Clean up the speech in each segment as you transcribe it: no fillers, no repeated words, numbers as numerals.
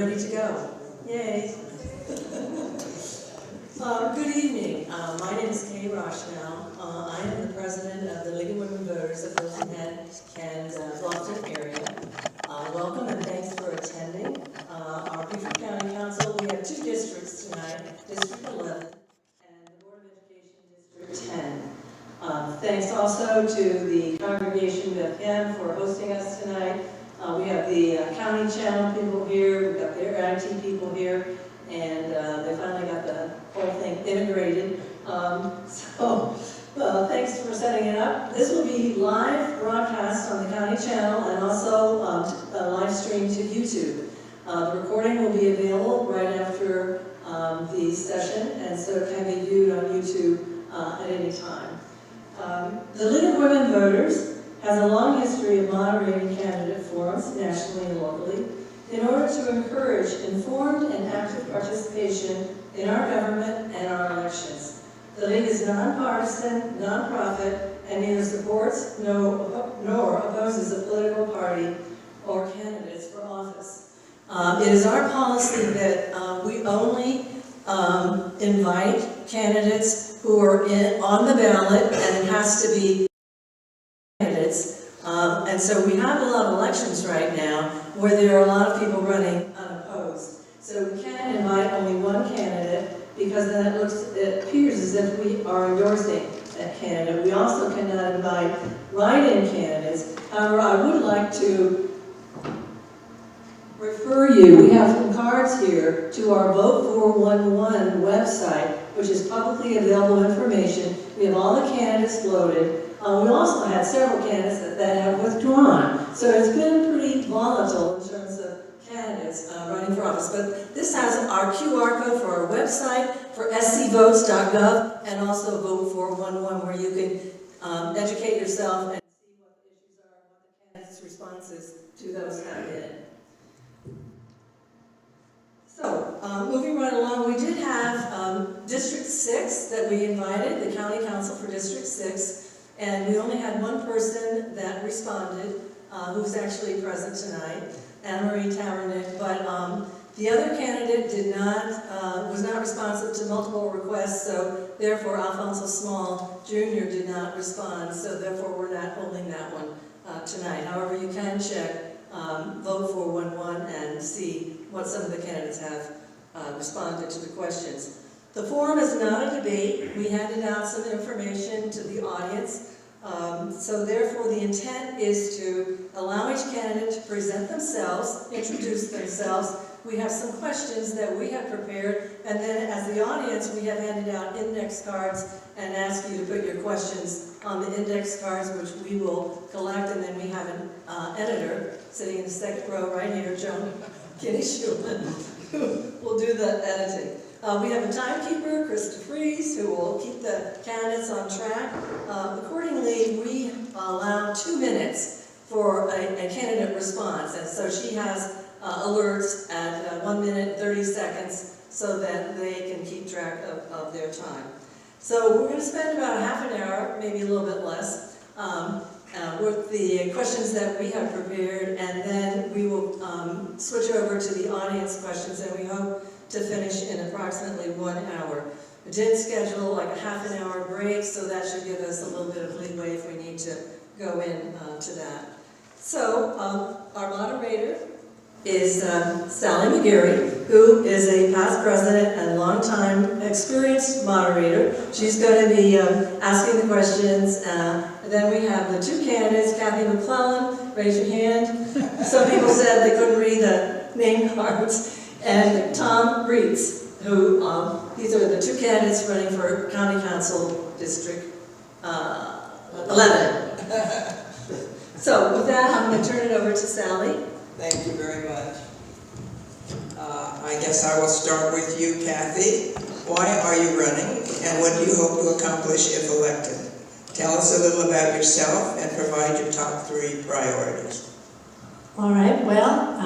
ready to go. Yay. Good evening. My name is Kay Rochdale. I am the president of the League of Women Voters of Hilton Head and Bluffton area. Welcome and thanks for attending. Our Beaufort County Council, we have two districts tonight, District 11 and the Board of Education District 10. Thanks also to the congregation Bethlehem for hosting us tonight. We have the county channel people here, we've got their IT people here, and they finally got the whole thing integrated. Thanks for setting it up. This will be live broadcast on the county channel and also live stream to YouTube. The recording will be available right after the session, and so it can be viewed on YouTube at any time. The League of Women Voters has a long history of moderating candidate forums nationally and locally in order to encourage informed and active participation in our government and our elections. The League is nonpartisan, nonprofit, and neither supports nor opposes a political party or candidates for office. It is our policy that we only invite candidates who are on the ballot, and it has to be candidates. And so we have a lot of elections right now where there are a lot of people running unopposed. So we can't invite only one candidate because then it appears as if we are endorsing that candidate. We also cannot invite write-in candidates. However, I would like to refer you, we have some cards here, to our Vote 411 website, which is publicly available information. We have all the candidates loaded. We also had several candidates that have withdrawn. So it's been pretty volatile in terms of candidates running for office. But this has our QR code for our website, for scvotes.gov, and also Vote 411, where you can educate yourself and see what the issues are and what the candidates' responses to those have been. So, moving right along, we did have District 6 that we invited, the County Council for District 6, and we only had one person that responded, who's actually present tonight, Anne-Marie Tavernick, but the other candidate was not responsive to multiple requests, so therefore Alfonso Small Jr. did not respond, so therefore we're not holding that one tonight. However, you can check Vote 411 and see what some of the candidates have responded to the questions. The forum is not a debate. We handed out some information to the audience. So therefore the intent is to allow each candidate to present themselves, introduce themselves. We have some questions that we have prepared, and then as the audience we have handed out index cards and asked you to put your questions on the index cards, which we will collect, and then we have an editor sitting in the second row right here, Joan Kinney-Schulman, who will do the editing. We have a timekeeper, Krista Fries, who will keep the candidates on track. Accordingly, we allow 2 minutes for a candidate response, and so she has alerts at 1 minute, 30 seconds, so that they can keep track of their time. So we're going to spend about a half an hour, maybe a little bit less, with the questions that we have prepared, and then we will switch over to the audience questions, and we hope to finish in approximately 1 hour. We did schedule like a half an hour break, so that should give us a little bit of leeway if we need to go in to that. So our moderator is Sally McGarry, who is a past president and longtime experienced moderator. She's going to be asking the questions. Then we have the two candidates, Kathy McClellan, raise your hand. Some people said they couldn't read the name cards. And Tom Reitz, who, these are the two candidates running for County Council District 11. So with that, I'm going to turn it over to Sally. Thank you very much. I guess I will start with you, Kathy. Why are you running, and what do you hope to accomplish if elected? Tell us a little about yourself and provide your top 3 priorities. All right, well,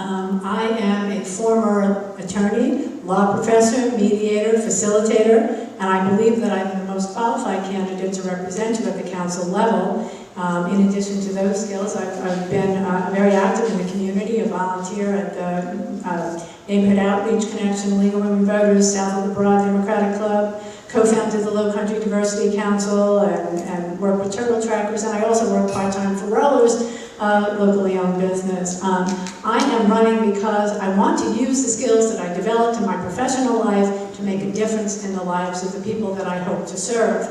I am a former attorney, law professor, mediator, facilitator, and I believe that I'm the most qualified candidate to represent you at the council level. In addition to those skills, I've been very active in the community, a volunteer at the Neighborhood Outreach Connection, League of Women Voters, South of the Broad Democratic Club, co-founded the Low Country Diversity Council, and work with Turtle Trackers, and I also work part-time for Rollers, locally owned business. I am running because I want to use the skills that I developed in my professional life to make a difference in the lives of the people that I hope to serve.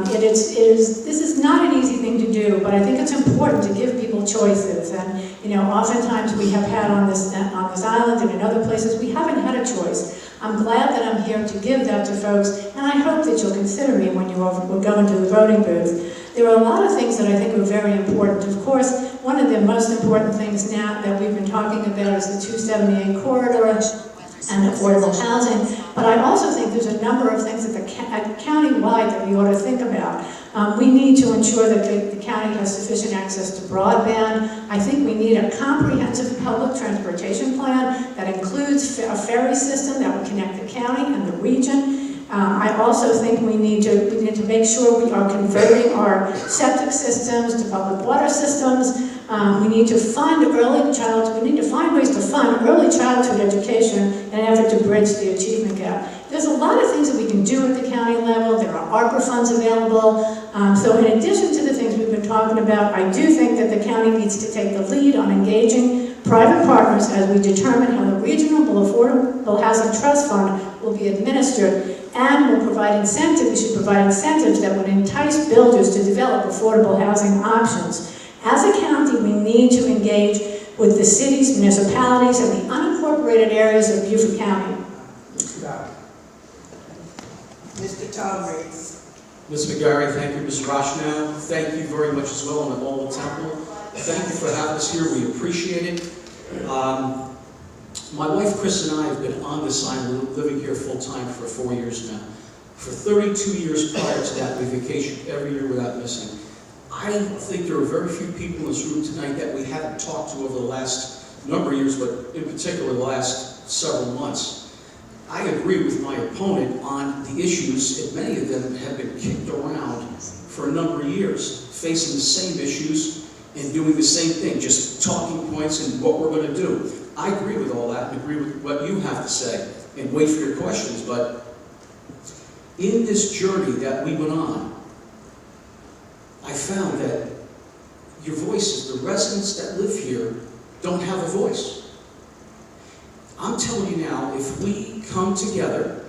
This is not an easy thing to do, but I think it's important to give people choices. And oftentimes we have had on this island and in other places, we haven't had a choice. I'm glad that I'm here to give that to folks, and I hope that you'll consider me when you go into the voting booth. There are a lot of things that I think are very important. Of course, one of the most important things now that we've been talking about is the 278 corridor and affordable housing. But I also think there's a number of things at county-wide that we ought to think about. We need to ensure that the county has sufficient access to broadband. I think we need a comprehensive public transportation plan that includes a ferry system that would connect the county and the region. I also think we need to make sure we are converting our septic systems to public water systems. We need to find ways to fund early childhood education in an effort to bridge the achievement gap. There's a lot of things that we can do at the county level. There are ARPA funds available. So in addition to the things we've been talking about, I do think that the county needs to take the lead on engaging private partners as we determine how the Regional Affordable Housing Trust Fund will be administered, and we should provide incentives that would entice builders to develop affordable housing options. As a county, we need to engage with the cities, municipalities, and the unincorporated areas of Beaufort County. Mr. Tom Reed. Ms. McGarry, thank you. Ms. Rochnow, thank you very much as well, and all the temple. Thank you for having us here. We appreciate it. My wife Chris and I have been on this island, living here full-time for 4 years now. For 32 years prior to that, we vacation every year without missing. I think there are very few people in this room tonight that we haven't talked to over the last number of years, but in particular the last several months. I agree with my opponent on the issues, and many of them have been kicked around for a number of years, facing the same issues and doing the same thing, just talking points and what we're going to do. I agree with all that and agree with what you have to say and wait for your questions, but in this journey that we went on, I found that your voices, the residents that live here, don't have a voice. I'm telling you now, if we come together,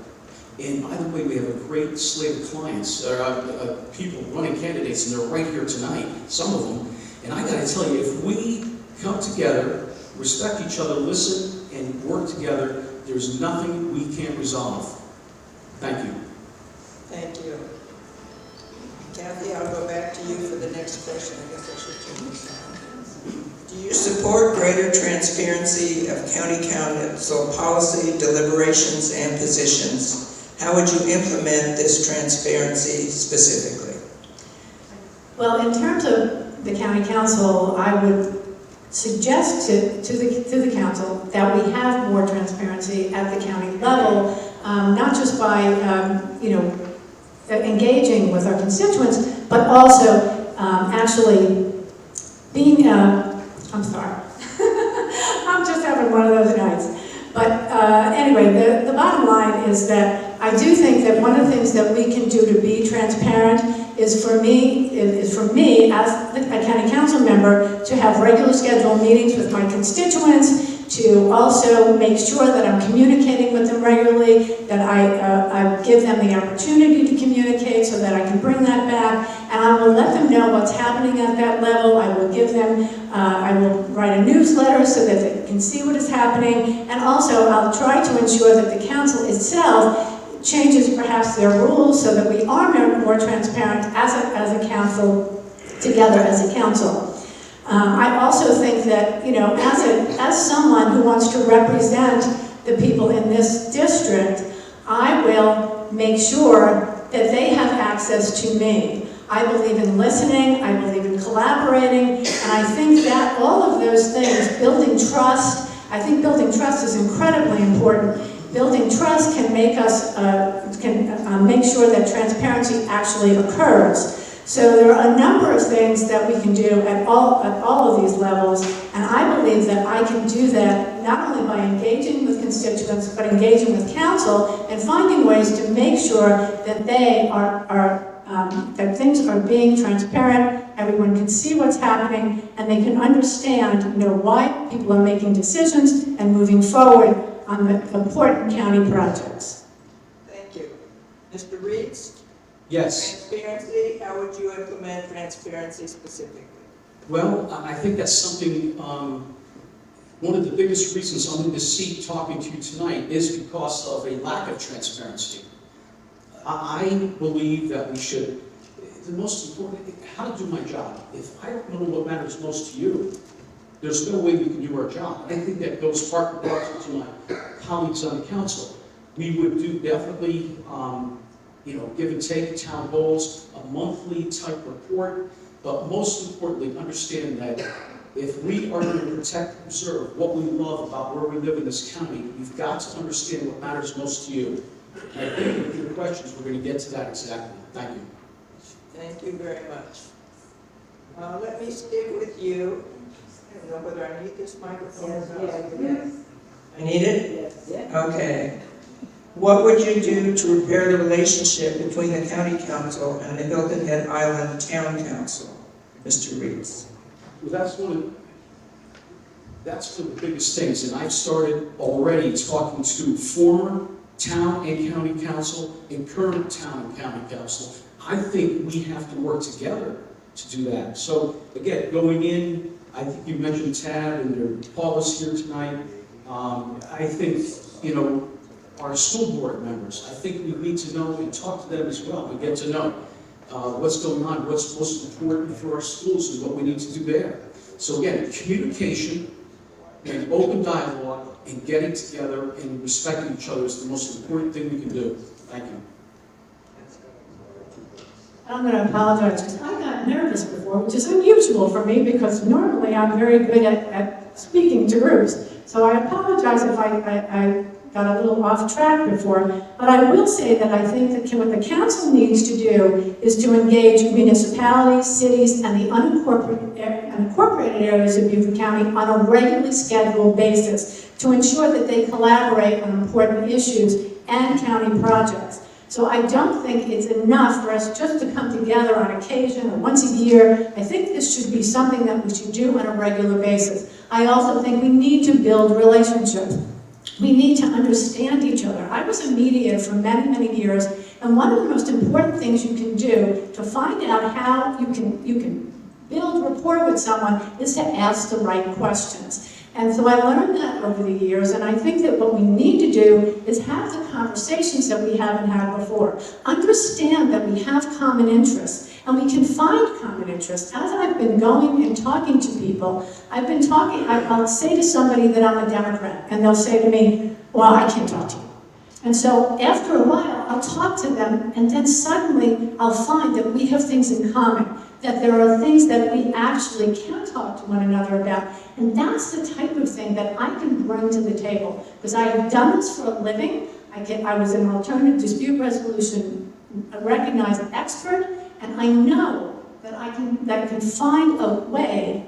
and by the way, we have a great slate of clients, people running candidates, and they're right here tonight, some of them, and I gotta tell you, if we come together, respect each other, listen, and work together, there's nothing we can't resolve. Thank you. Thank you. Kathy, I'll go back to you for the next question. I guess I should turn this on. Do you support greater transparency of county council policy, deliberations, and positions? How would you implement this transparency specifically? Well, in terms of the county council, I would suggest to the council that we have more transparency at the county level, not just by engaging with our constituents, but also actually being, I'm sorry, I'm just having one of those nights. But anyway, the bottom line is that I do think that one of the things that we can do to be transparent is for me as a county council member to have regular scheduled meetings with my constituents, to also make sure that I'm communicating with them regularly, that I give them the opportunity to communicate so that I can bring that back, and I will let them know what's happening at that level. I will give them, I will write a newsletter so that they can see what is happening, and also I'll try to ensure that the council itself changes perhaps their rules so that we are more transparent as a council, together as a council. I also think that, as someone who wants to represent the people in this district, I will make sure that they have access to me. I believe in listening, I believe in collaborating, and I think that all of those things, building trust, I think building trust is incredibly important. Building trust can make us, make sure that transparency actually occurs. So there are a number of things that we can do at all of these levels, and I believe that I can do that not only by engaging with constituents, but engaging with council and finding ways to make sure that they that things are being transparent, everyone can see what's happening, and they can understand, why people are making decisions and moving forward on the important county projects. Thank you. Mr. Reeds? Yes. Transparency, how would you implement transparency specifically? Well, I think that's something, one of the biggest reasons I'm in this seat talking to you tonight is because of a lack of transparency. I believe that we should, the most important, how to do my job. If I don't know what matters most to you, there's no way we can do our job. I think that goes part and parcel to my colleagues on the council. We would do definitely, give and take town goals, a monthly type report, but most importantly, understand that if we are going to protect and preserve what we love about where we live in this county, we've got to understand what matters most to you. And I think with your questions, we're going to get to that exactly. Thank you. Thank you very much. Let me stick with you. I don't know whether I need this microphone or not. Yes. I need it? Yes. Okay. What would you do to repair the relationship between the county council and the Hilton Head Island Town Council, Mr. Reeds? Well, that's one of the biggest things, and I've started already talking to former town and county council and current town and county council. I think we have to work together to do that. So again, going in, I think you mentioned Tab and Paul is here tonight. I think, our school board members, I think we need to know and talk to them as well and get to know what's going on, what's most important for our schools and what we need to do there. So again, communication and open dialogue and getting together and respecting each other is the most important thing we can do. Thank you. I'm going to apologize because I got nervous before, which is unusual for me because normally I'm very good at speaking to groups. So I apologize if I got a little off track before, but I will say that I think that what the council needs to do is to engage municipalities, cities, and the unincorporated areas of Beaufort County on a regularly scheduled basis to ensure that they collaborate on important issues and county projects. So I don't think it's enough for us just to come together on occasion or once a year. I think this should be something that we should do on a regular basis. I also think we need to build relationships. We need to understand each other. I was a mediator for many, many years, and one of the most important things you can do to find out how you can build rapport with someone is to ask the right questions. And so I learned that over the years, and I think that what we need to do is have the conversations that we haven't had before. Understand that we have common interests, and we can find common interests. As I've been going and talking to people, I'll say to somebody that I'm a Democrat, and they'll say to me, well, I can't talk to you. And so after a while, I'll talk to them, and then suddenly I'll find that we have things in common, that there are things that we actually can talk to one another about. And that's the type of thing that I can bring to the table. Because I have done this for a living. I was an alternative dispute resolution recognized expert, and I know that I can find a way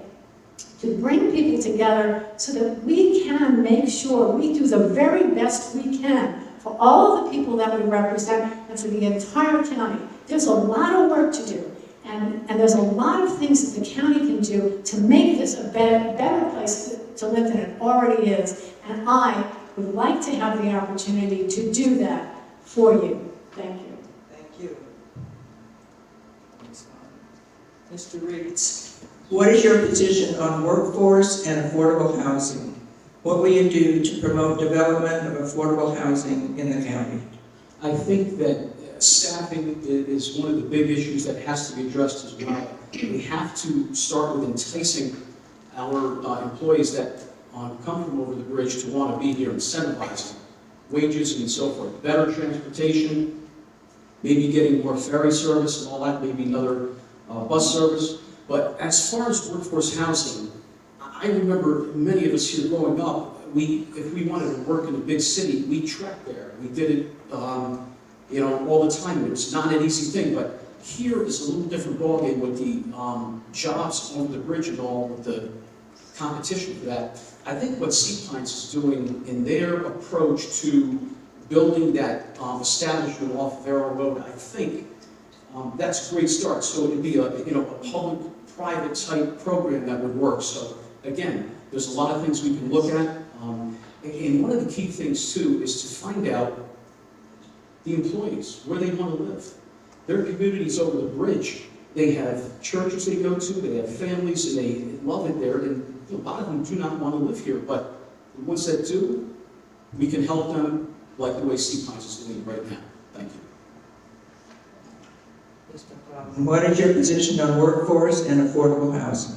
to bring people together so that we can make sure we do the very best we can for all of the people that we represent and for the entire county. There's a lot of work to do. And there's a lot of things that the county can do to make this a better place to live than it already is. And I would like to have the opportunity to do that for you. Thank you. Thank you. Mr. Reeds, what is your position on workforce and affordable housing? What will you do to promote development of affordable housing in the county? I think that staffing is one of the big issues that has to be addressed as well. We have to start with enticing our employees that come from over the bridge to want to be here, incentivizing wages and so forth. Better transportation, maybe getting more ferry service and all that, maybe another bus service. But as far as workforce housing, I remember many of us here growing up, if we wanted to work in a big city, we trekked there. We did it all the time. It was not an easy thing, but Here is a little different ballgame with the jobs over the bridge and all, with the competition for that. I think what Sea Pines is doing in their approach to building that establishment off of Arrow Road, I think that's a great start. So it'd be a public-private type program that would work. So again, there's a lot of things we can look at. And one of the key things too is to find out the employees, where they want to live. Their communities over the bridge, they have churches they go to, they have families, and they love it there. And a lot of them do not want to live here, but the ones that do, we can help them like the way Sea Pines is doing right now. Thank you. What is your position on workforce and affordable housing?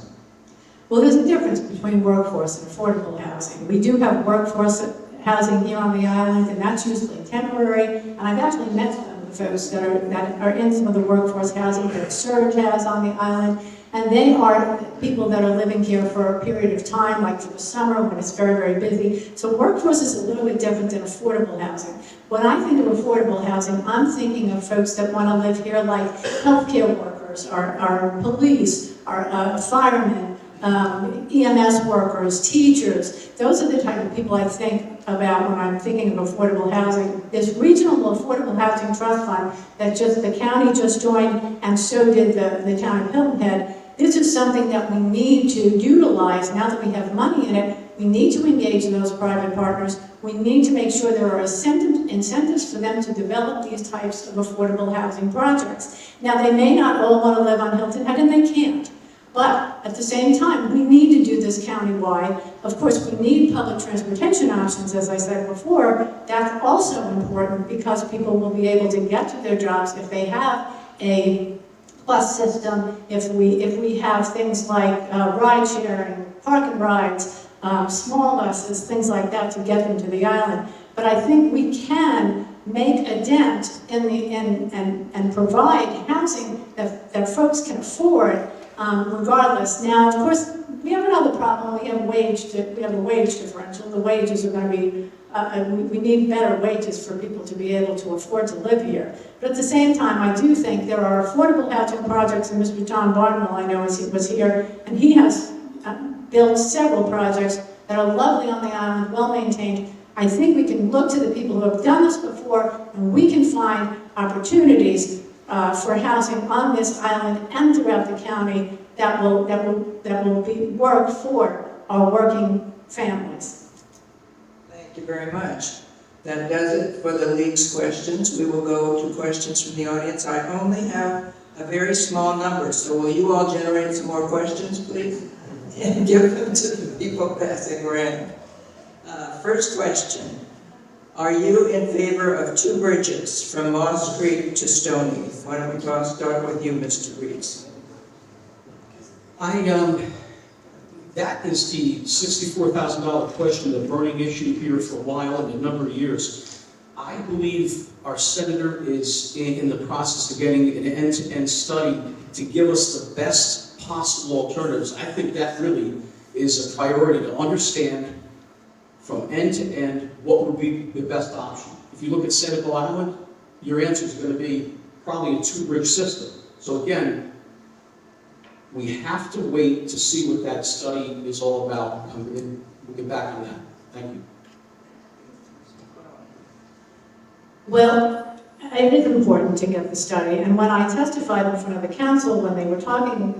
Well, there's a difference between workforce and affordable housing. We do have workforce housing here on the island, and that's usually temporary. And I've actually met some of the folks that are in some of the workforce housing that Surge has on the island. And they are people that are living here for a period of time, like for the summer when it's very, very busy. So workforce is a little bit different than affordable housing. When I think of affordable housing, I'm thinking of folks that want to live here, like healthcare workers, our police, our firemen, EMS workers, teachers. Those are the type of people I think about when I'm thinking of affordable housing. This Regional Affordable Housing Trust Fund that the county just joined, and so did the town of Hilton Head. This is something that we need to utilize now that we have money in it. We need to engage in those private partners. We need to make sure there are incentives for them to develop these types of affordable housing projects. Now, they may not all want to live on Hilton Head, and they can't. But at the same time, we need to do this countywide. Of course, we need public transportation options, as I said before. That's also important because people will be able to get to their jobs if they have a bus system, if we have things like ride sharing, park and rides, small buses, things like that to get them to the island. But I think we can make a dent and provide housing that folks can afford regardless. Now, of course, we have another problem. We have a wage differential. The wages are going to be, we need better wages for people to be able to afford to live here. But at the same time, I do think there are affordable housing projects, and Mr. John Barnwell, I know, was here, and he has built several projects that are lovely on the island, well-maintained. I think we can look to the people who have done this before, and we can find opportunities for housing on this island and throughout the county that will work for our working families. Thank you very much. That does it for the League's questions. We will go to questions from the audience. I only have a very small number, so will you all generate some more questions, please? And give them to the people passing around. First question. Are you in favor of 2 bridges from Moss Creek to Stoney? Why don't we start with you, Mr. Reeds? That is the $64,000 question, the burning issue here for a while and a number of years. I believe our senator is in the process of getting an end-to-end study to give us the best possible alternatives. I think that really is a priority, to understand from end to end what would be the best option. If you look at Senegal Island, your answer is going to be probably a 2-bridge system. So again, we have to wait to see what that study is all about, and we'll get back on that. Thank you. Well, it is important to get the study, and when I testified in front of the council, when they were voting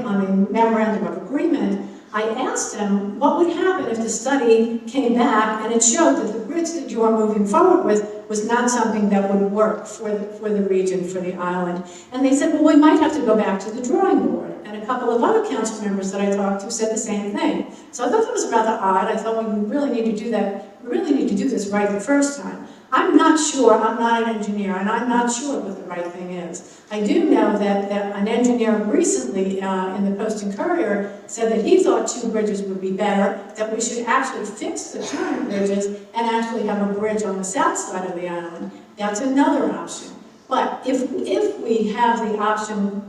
on the memorandum of agreement, I asked them what would happen if the study came back and it showed that the bridge that you are moving forward with was not something that would work for the region, for the island. And they said, well, we might have to go back to the drawing board. And a couple of other council members that I talked to said the same thing. So I thought that was rather odd. I thought, well, we really need to do that. We really need to do this right the first time. I'm not sure, I'm not an engineer, and I'm not sure what the right thing is. I do know that an engineer recently in the Post and Courier said that he thought 2 bridges would be better, that we should actually fix the current bridges and actually have a bridge on the south side of the island. That's another option. But if we have the option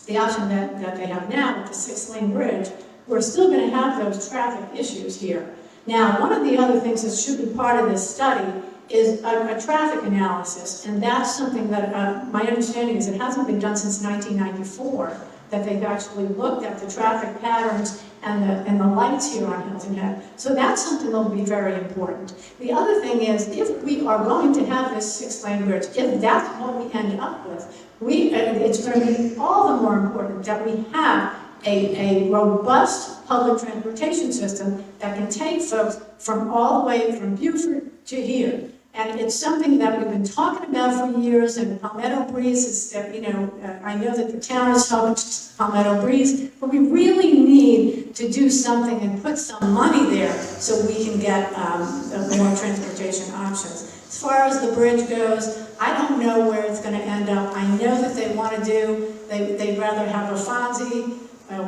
that they have now with the 6-lane bridge, we're still going to have those traffic issues here. Now, one of the other things that should be part of this study is a traffic analysis, and that's something that, my understanding is it hasn't been done since 1994, that they've actually looked at the traffic patterns and the lights here on Hilton Head. So that's something that will be very important. The other thing is, if we are going to have this 6-lane bridge, if that's what we end up with, it's going to be all the more important that we have a robust public transportation system that can take folks from all the way from Beaufort to here. And it's something that we've been talking about for years, and Palmetto Breeze is, I know that the town has helped Palmetto Breeze, but we really need to do something and put some money there so we can get more transportation options. As far as the bridge goes, I don't know where it's going to end up. I know that they want to they'd rather have a FONSI,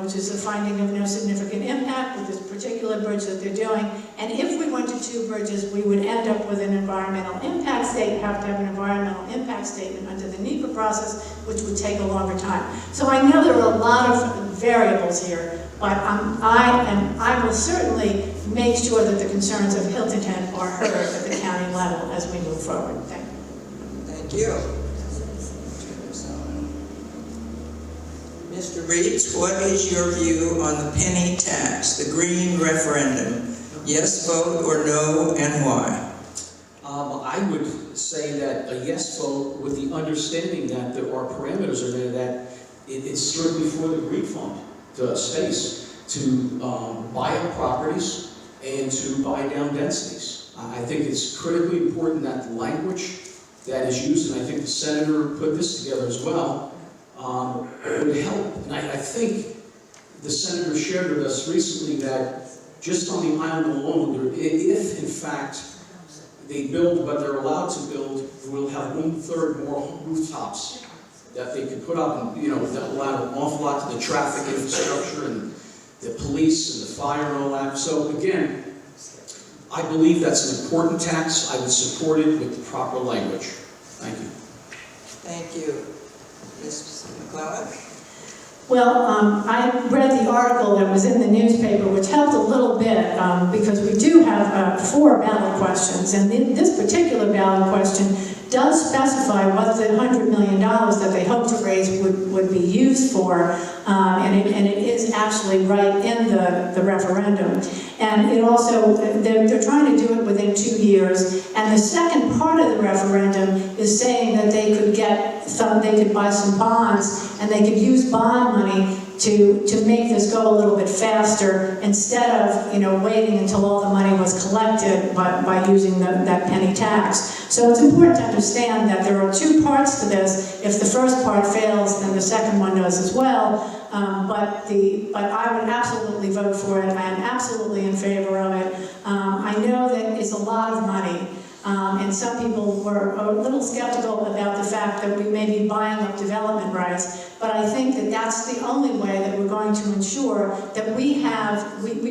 which is a finding of no significant impact with this particular bridge that they're doing. And if we went to 2 bridges, we would end up with an environmental impact statement, have to have an environmental impact statement under the NEPA process, which would take a longer time. So I know there are a lot of variables here, but I will certainly make sure that the concerns of Hilton Head are heard at the county level as we move forward. Thank you. Thank you. Mr. Reeds, what is your view on the penny tax, the green referendum? Yes vote or no, and why? I would say that a yes vote with the understanding that there are parameters in there that it's strictly for the green fund space to buy up properties and to buy down densities. I think it's critically important that the language that is used, and I think the senator put this together as well, would help. And I think the senator shared with us recently that just on the island alone, if in fact they build what they're allowed to build, we'll have 1/3 more rooftops that they could put up, and that will add an awful lot to the traffic infrastructure and the police and the fire and all that. So again, I believe that's an important tax. I would support it with the proper language. Thank you. Thank you. Ms. McLeod? Well, I read the article that was in the newspaper, which helped a little bit, because we do have 4 ballot questions, and this particular ballot question does specify what the $100 million that they hope to raise would be used for, and it is actually right in the referendum. And it also, they're trying to do it within 2 years, and the second part of the referendum is saying that they could buy some bonds, and they could use bond money to make this go a little bit faster, instead of waiting until all the money was collected by using that penny tax. So it's important to understand that there are 2 parts to this. If the first part fails, then the second one does as well. But I would absolutely vote for it. I am absolutely in favor of it. I know that it's a lot of money. And some people were a little skeptical about the fact that we may be buying up development rights, but I think that that's the only way that we're going to ensure that we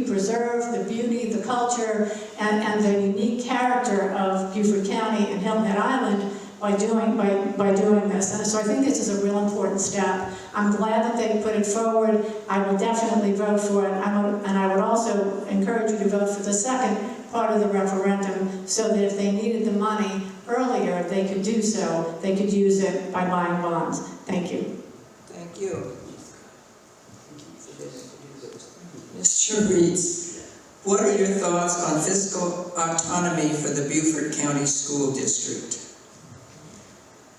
preserve the beauty, the culture, and the unique character of Beaufort County and Hilton Head Island by doing this. And so I think this is a real important step. I'm glad that they put it forward. I will definitely vote for it. And I would also encourage you to vote for the second part of the referendum, so that if they needed the money earlier, they could do so. They could use it by buying bonds. Thank you. Thank you. Mr. Reeds, what are your thoughts on fiscal autonomy for the Beaufort County School District?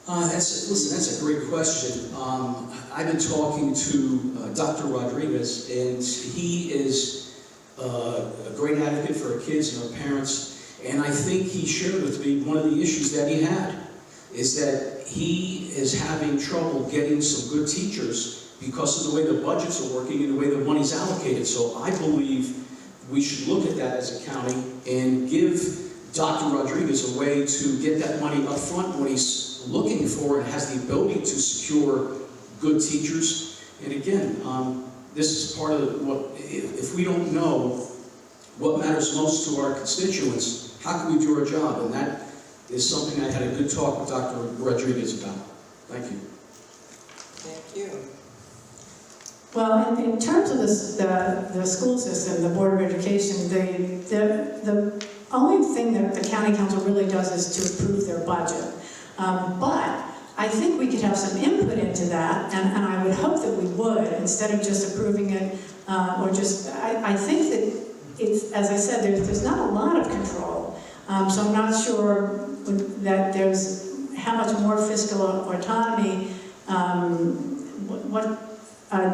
That's a great question. I've been talking to Dr. Rodriguez, and he is a great advocate for our kids and our parents, and I think he shared with me one of the issues that he had is that he is having trouble getting some good teachers because of the way the budgets are working and the way the money's allocated. So I believe we should look at that as a county and give Dr. Rodriguez a way to get that money up front when he's looking for and has the ability to secure good teachers. And again, this is part of what, if we don't know what matters most to our constituents, how can we do our job? And that is something I had a good talk with Dr. Rodriguez about. Thank you. Thank you. Well, in terms of the school system, the Board of Education, the only thing that the county council really does is to approve their budget. But I think we could have some input into that, and I would hope that we would, instead of just approving it, or just, I think that it's, as I said, there's not a lot of control. So I'm not sure that there's how much more fiscal autonomy, what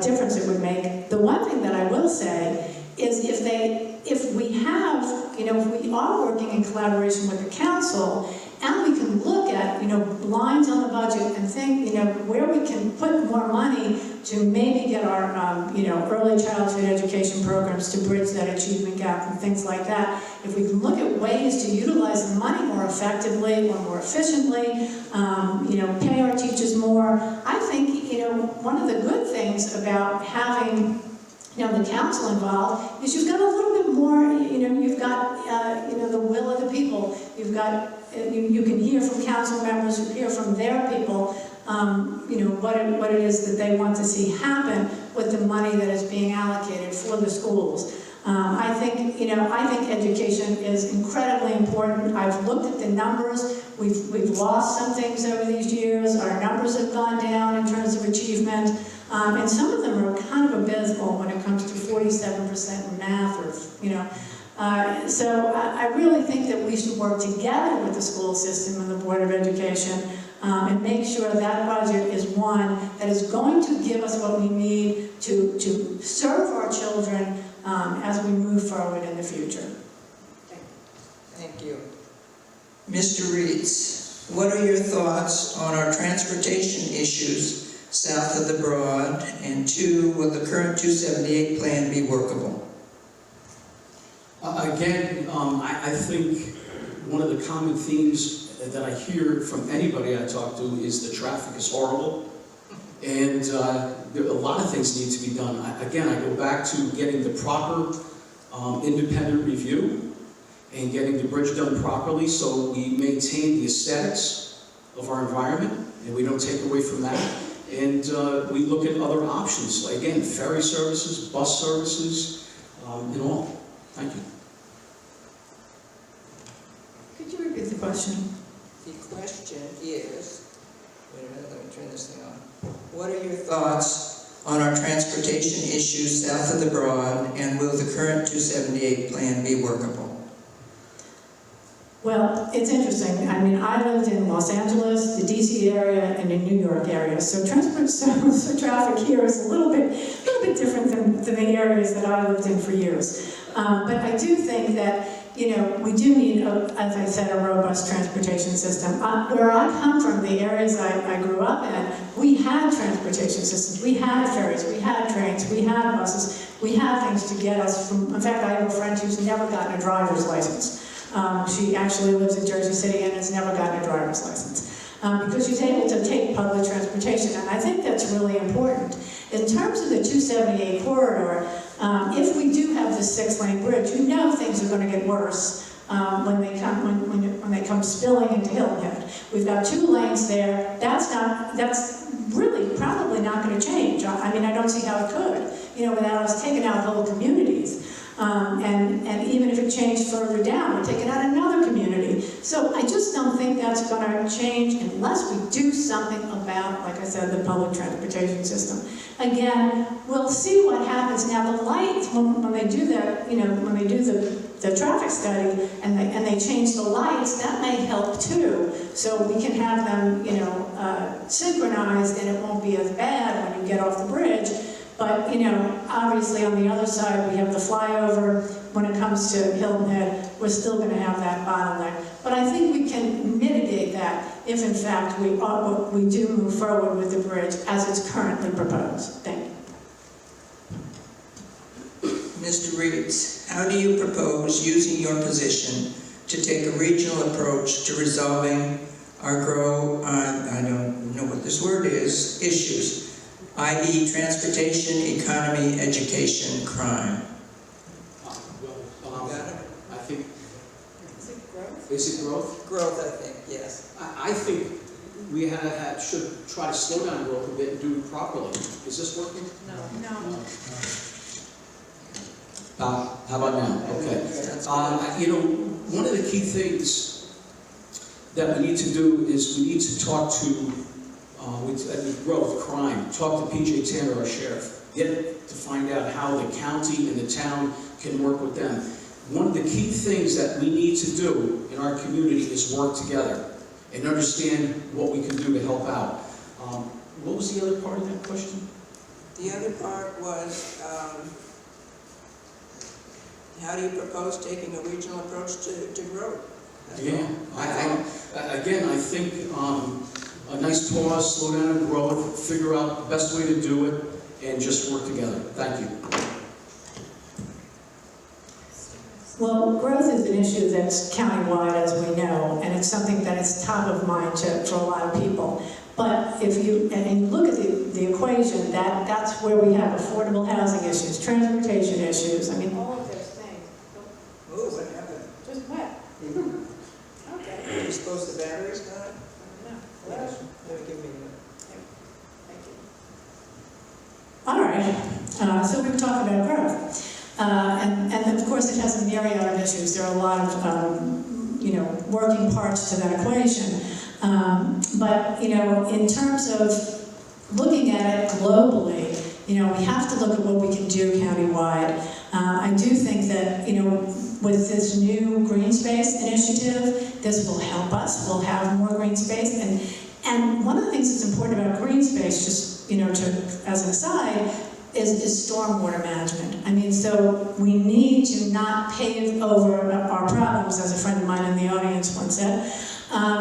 difference it would make. The one thing that I will say is if we have, if we are working in collaboration with the council, and we can look at, lines on the budget and think, where we can put more money to maybe get our, early childhood education programs to bridge that achievement gap and things like that. If we can look at ways to utilize the money more effectively or more efficiently, pay our teachers more, I think, one of the good things about having the council involved is you've got a little bit more, you've got, the will of the people. You've got, you can hear from council members, you hear from their people, what it is that they want to see happen with the money that is being allocated for the schools. I think education is incredibly important. I've looked at the numbers. We've lost some things over these years. Our numbers have gone down in terms of achievement. And some of them are kind of abysmal when it comes to 47% in math, or, so I really think that we should work together with the school system and the Board of Education and make sure that budget is one that is going to give us what we need to serve our children as we move forward in the future. Thank you. Mr. Reeds, what are your thoughts on our transportation issues south of the Broad, and two, will the current 278 plan be workable? Again, I think one of the common themes that I hear from anybody I talk to is the traffic is horrible, and a lot of things need to be done. Again, I go back to getting the proper independent review and getting the bridge done properly so we maintain the aesthetics of our environment and we don't take away from that. And we look at other options, like, again, ferry services, bus services, and all. Thank you. Could you repeat the question? The question is, wait a minute, let me turn this thing on. What are your thoughts on our transportation issues south of the Broad, and will the current 278 plan be workable? Well, it's interesting. I mean, I lived in Los Angeles, the DC area, and the New York area. So traffic here is a little bit different than the areas that I lived in for years. But I do think that, we do need, as I said, a robust transportation system. Where I come from, the areas I grew up in, we had transportation systems. We had ferries, we had trains, we had buses, we had things to get us from, in fact, I have a friend who's never gotten a driver's license. She actually lives in Jersey City and has never gotten a driver's license because she's able to take public transportation, and I think that's really important. In terms of the 278 corridor, if we do have this 6-lane bridge, things are going to get worse when they come spilling into Hilton Head. We've got 2 lanes there. That's really probably not going to change. I mean, I don't see how it could, without us taking out whole communities. And even if it changed further down, we're taking out another community. So I just don't think that's going to change unless we do something about, like I said, the public transportation system. Again, we'll see what happens. Now the lights, when they do that, when they do the traffic study and they change the lights, that may help too. So we can have them, synchronized, and it won't be as bad when you get off the bridge. But, obviously on the other side, we have the flyover. When it comes to Hilton Head, we're still going to have that bottleneck. But I think we can mitigate that if, in fact, we do move forward with the bridge as it's currently proposed. Thank you. Mr. Reeds, how do you propose using your position to take a regional approach to resolving our I don't know what this word is, issues? i.e. transportation, economy, education, crime. I think, Is it growth? is it growth? Growth, I think, yes. I think we should try to slow down growth a bit and do it properly. Is this working? No. How about now? Okay. You know, one of the key things that we need to do is we need to talk to, with growth, crime, talk to PJ Tanner, our sheriff, get to find out how the county and the town can work with them. One of the key things that we need to do in our community is work together and understand what we can do to help out. What was the other part of that question? The other part was, how do you propose taking a regional approach to growth? Yeah, again, I think a nice pause, slow down and growth, figure out the best way to do it, and just work together. Thank you. Well, growth is an issue that's countywide, as we know, and it's something that is top of mind for a lot of people. But if you look at the equation, that's where we have affordable housing issues, transportation issues, I mean, all of those things. Oh, what happened? Just wet. Okay. Do you suppose the battery's gone? No. Give me All right, so we've talked about growth. And of course it has a myriad of issues. There are a lot of, working parts to that equation. But, in terms of looking at it globally, we have to look at what we can do countywide. I do think that, with this new green space initiative, this will help us. We'll have more green space. And one of the things that's important about green space, just, as an aside, is stormwater management. I mean, so we need to not pave over our problems, as a friend of mine in the audience once said.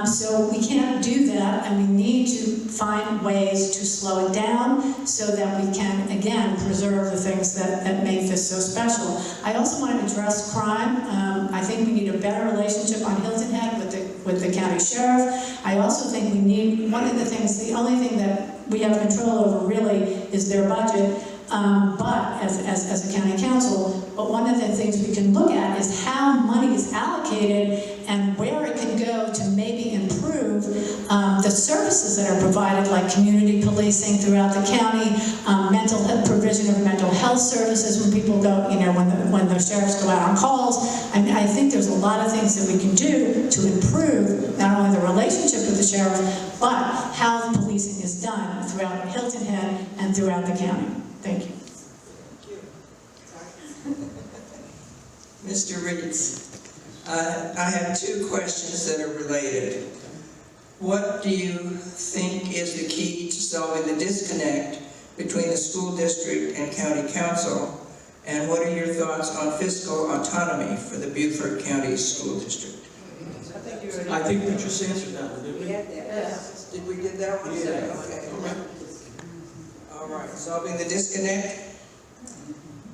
So we can't do that, and we need to find ways to slow it down so that we can, again, preserve the things that make this so special. I also want to address crime. I think we need a better relationship on Hilton Head with the county sheriff. I also think we need, the only thing that we have control over really is their budget. But as a county council, but one of the things we can look at is how money is allocated and where it can go to maybe improve the services that are provided, like community policing throughout the county, provision of mental health services when people go, when the sheriffs go out on calls. I think there's a lot of things that we can do to improve not only the relationship with the sheriff, but how the policing is done throughout Hilton Head and throughout the county. Thank you. Mr. Reeds, I have two questions that are related. What do you think is the key to solving the disconnect between the school district and county council? And what are your thoughts on fiscal autonomy for the Beaufort County School District? I think we just answered that one, didn't we? Yes. Did we get that one? Yeah. Okay. All right. Solving the disconnect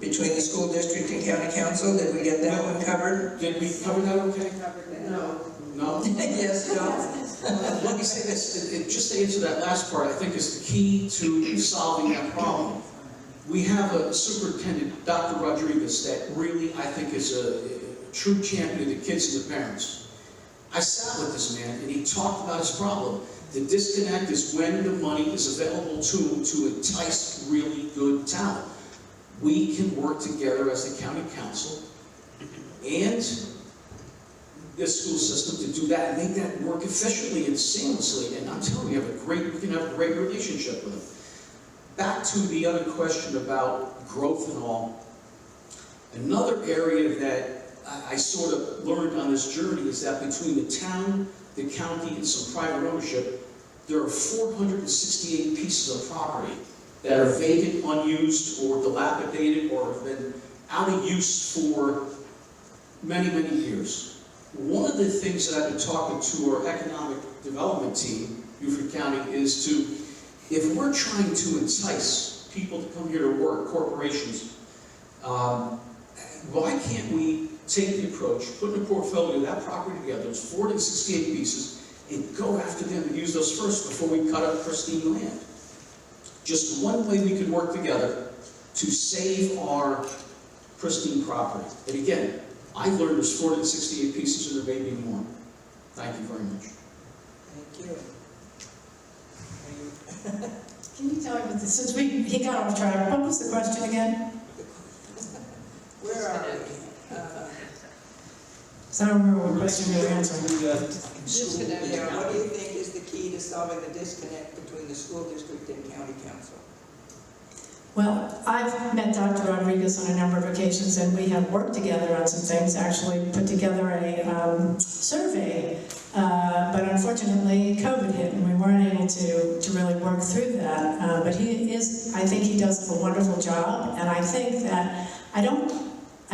between the school district and county council. Did we get that one covered? Did we cover that okay? No. No? Yes, no. Let me say this, just to answer that last part, I think is the key to solving that problem. We have a superintendent, Dr. Rodriguez, that really, I think, is a true champion of the kids and the parents. I sat with this man, and he talked about his problem. The disconnect is when the money is available to entice really good talent. We can work together as the county council and the school system to do that and make that work efficiently and seamlessly. And I'm telling you, we can have a great relationship with them. Back to the other question about growth and all. Another area that I sort of learned on this journey is that between the town, the county, and some private ownership, there are 468 pieces of property that are vacant, unused, or dilapidated, or have been out of use for many, many years. One of the things that I've been talking to our economic development team, Beaufort County, is to, if we're trying to entice people to come here to work, corporations, why can't we take the approach, put in a portfolio of that property together, it's 468 pieces, and go after them and use those first before we cut up pristine land. Just one way we could work together to save our pristine property. And again, I've learned there's 468 pieces and there may be more. Thank you very much. Thank you. Can you tell me, since he got off track, what was the question again? Where are we? So I don't remember what question you were answering. Yeah, what do you think is the key to solving the disconnect between the school district and county council? Well, I've met Dr. Rodriguez on a number of occasions, and we have worked together on some things, actually put together a survey, but unfortunately, COVID hit, and we weren't able to really work through that. But I think he does a wonderful job, and I think that I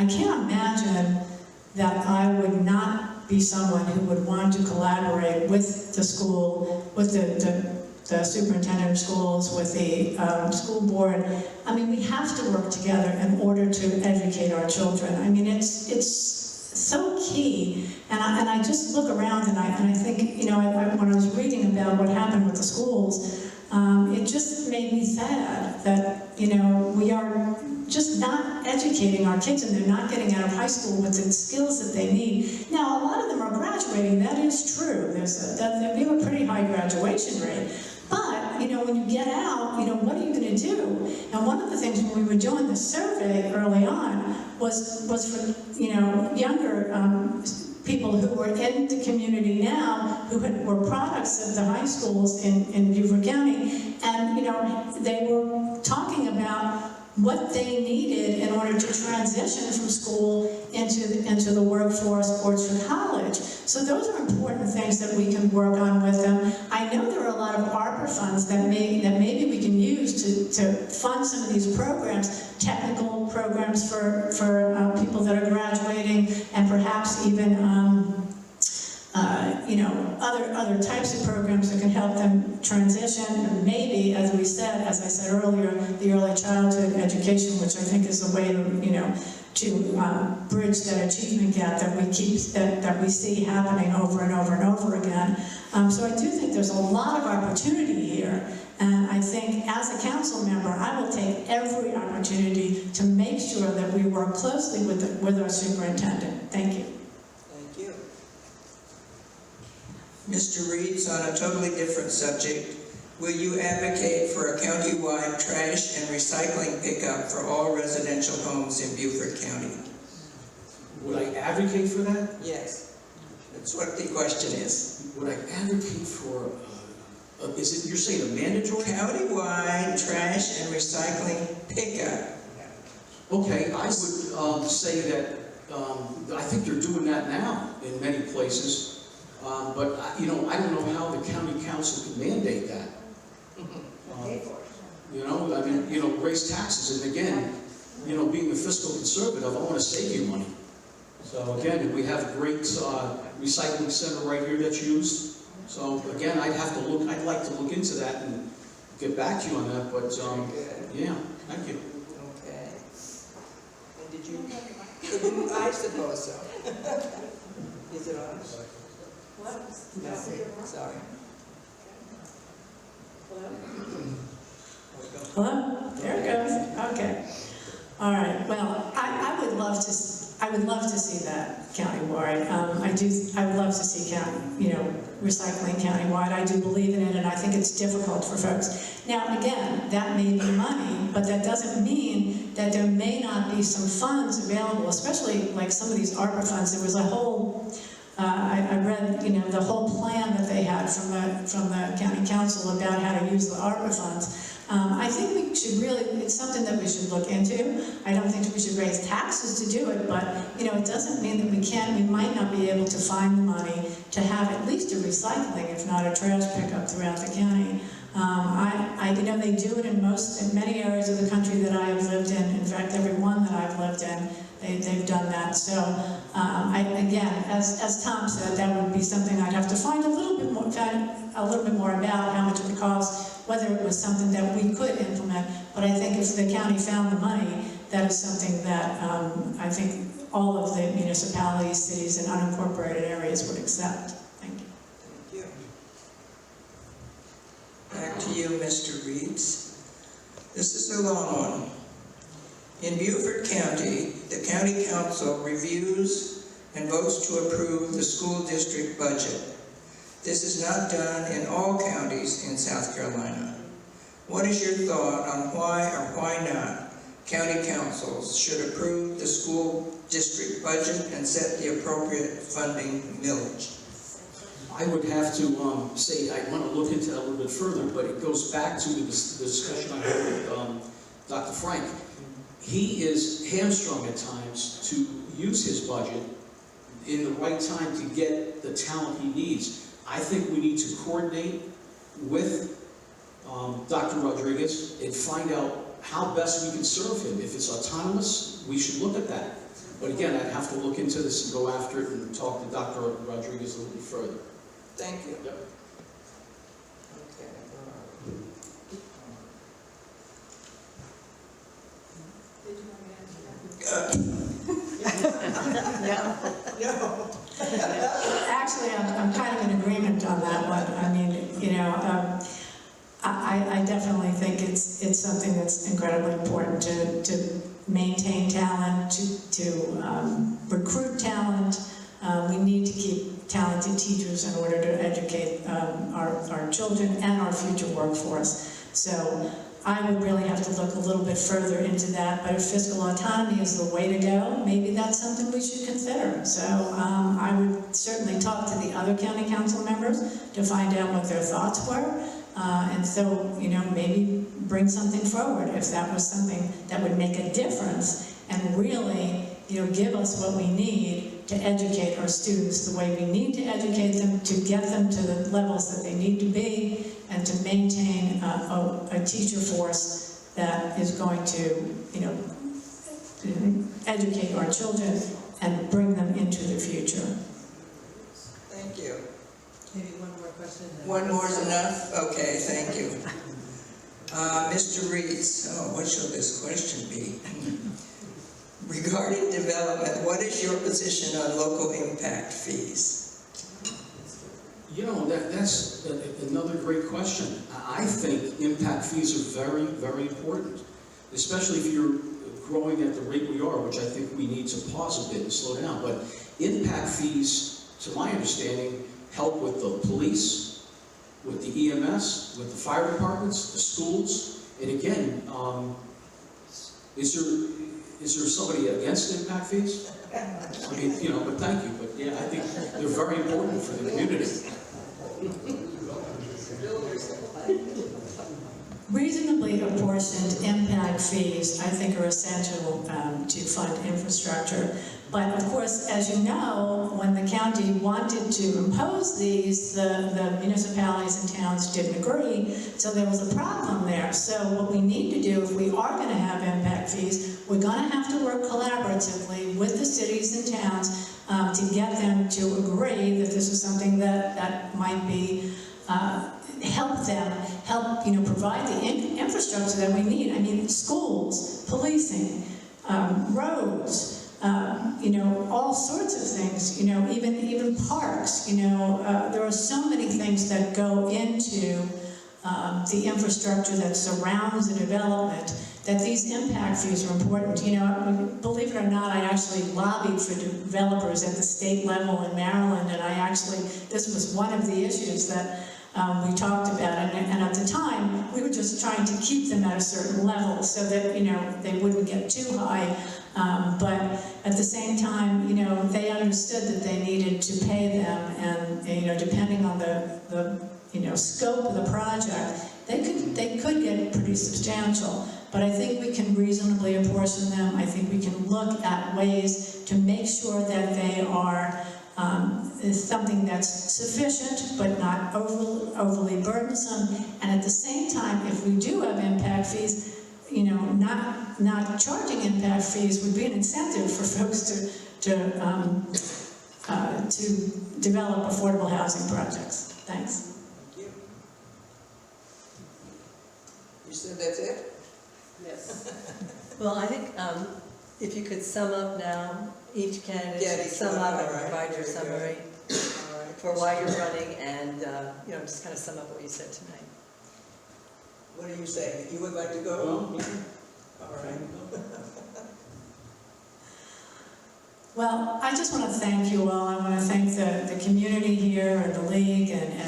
can't imagine that I would not be someone who would want to collaborate with the school, with the superintendent of schools, with the school board. I mean, we have to work together in order to educate our children. I mean, it's so key. And I just look around and I think, when I was reading about what happened with the schools, it just made me sad that, we are just not educating our kids, and they're not getting out of high school with the skills that they need. Now, a lot of them are graduating, that is true. We have a pretty high graduation rate. But, when you get out, what are you going to do? And one of the things when we were doing the survey early on was for, younger people who were in the community now, who were products of the high schools in Beaufort County, and, they were talking about what they needed in order to transition from school into the workforce or to college. So those are important things that we can work on with them. I know there are a lot of ARPA funds that maybe we can use to fund some of these programs, technical programs for people that are graduating, and perhaps even other types of programs that can help them transition. And maybe, as I said earlier, the early childhood education, which I think is a way to bridge that achievement gap that we see happening over and over and over again. So I do think there's a lot of opportunity here, and I think as a council member, I will take every opportunity to make sure that we work closely with our superintendent. Thank you. Thank you. Mr. Reeds, on a totally different subject, will you advocate for a county-wide trash and recycling pickup for all residential homes in Beaufort County? Would I advocate for that? Yes. That's what the question is. Would I advocate for, you're saying a mandatory? County-wide trash and recycling pickup. Okay, I would say that, I think they're doing that now in many places. But I don't know how the county council can mandate that. Raise taxes, and again, being a fiscal conservative, I want to save you money. So again, we have a great recycling center right here that's used. So again, I'd like to look into that and get back to you on that, but yeah, thank you. Okay. And did you? I suppose so. Is it on? What? No, sorry. Hello? There it goes. Okay. All right. Well, I would love to see that countywide. I would love to see recycling countywide. I do believe in it, and I think it's difficult for folks. Now, again, that may be money, but that doesn't mean that there may not be some funds available, especially like some of these ARPA funds. There was a whole. I read, the whole plan that they had from the county council about how to use the ARPA funds. I think we should it's something that we should look into. I don't think we should raise taxes to do it, but, it doesn't mean that we might not be able to find the money to have at least a recycling, if not a trash pickup throughout the county. They do it in many areas of the country that I have lived in. In fact, every one that I've lived in, they've done that. So, again, as Tom said, that would be something I'd have to find a little bit more about how much it would cost, whether it was something that we could implement. But I think if the county found the money, that is something that I think all of the municipalities, cities, and unincorporated areas would accept. Thank you. Thank you. Back to you, Mr. Reeds. This is a long one. In Beaufort County, the county council reviews and votes to approve the school district budget. This is not done in all counties in South Carolina. What is your thought on why or why not county councils should approve the school district budget and set the appropriate funding millage? I would have to say, I want to look into that a little bit further, but it goes back to the discussion I had with Dr. Frank. He is hamstrung at times to use his budget in the right time to get the talent he needs. I think we need to coordinate with Dr. Rodriguez and find out how best we can serve him. If it's autonomous, we should look at that. But again, I'd have to look into this and go after it and talk to Dr. Rodriguez a little bit further. Thank you. Yep. Okay. No. Actually, I'm kind of in agreement on that one. I mean, you know, I definitely think it's something that's incredibly important to maintain talent, to recruit talent. We need to keep talented teachers in order to educate our children and our future workforce. So I would really have to look a little bit further into that, but if fiscal autonomy is the way to go, maybe that's something we should consider. So I would certainly talk to the other county council members to find out what their thoughts were. And so, you know, maybe bring something forward if that was something that would make a difference and really, you know, give us what we need to educate our students the way we need to educate them, to get them to the levels that they need to be, and to maintain a teacher force that is going to, you know, educate our children and bring them into the future. Thank you. Maybe one more question. One more is enough? Okay, thank you. Mr. Reeds, what shall this question be? Regarding development, what is your position on local impact fees? You know, that's another great question. I think impact fees are very, very important, especially if you're growing at the rate we are, which I think we need to pause a bit and slow down. But impact fees, to my understanding, help with the police, with the EMS, with the fire departments, the schools. And again, is there somebody against impact fees? I mean, you know, but thank you. But yeah, I think they're very important for the community. Reasonably apportioned impact fees, I think, are essential to fund infrastructure. But of course, as you know, when the county wanted to impose these, the municipalities and towns didn't agree, so there was a problem there. So what we need to do, if we are going to have impact fees, we're going to have to work collaboratively with the cities and towns to get them to agree that this is something that might be help you know, provide the infrastructure that we need. I mean, schools, policing, roads, you know, all sorts of things. You know, even parks. You know, there are so many things that go into the infrastructure that surrounds the development, that these impact fees are important. You know, believe it or not, I actually lobbied for developers at the state level in Maryland, and this was one of the issues that we talked about, and at the time, we were just trying to keep them at a certain level so that, you know, they wouldn't get too high. But at the same time, you know, they understood that they needed to pay them, and, you know, depending on the you know, scope of the project, they could get pretty substantial. But I think we can reasonably apportion them. I think we can look at ways to make sure that they are something that's sufficient but not overly burdensome. And at the same time, if we do have impact fees, you know, not charging impact fees would be an incentive for folks to develop affordable housing projects. Thanks. Thank you. You said that's it? Yes. Well, I think if you could sum up now, each candidate Yeah, should sum up and all right, provide your very summary good. All right. for why you're running, and you know, just kind of sum up what you said tonight. What do you say? You would like to go? All right. Well, I just want to thank you all. I want to thank the community here and the league and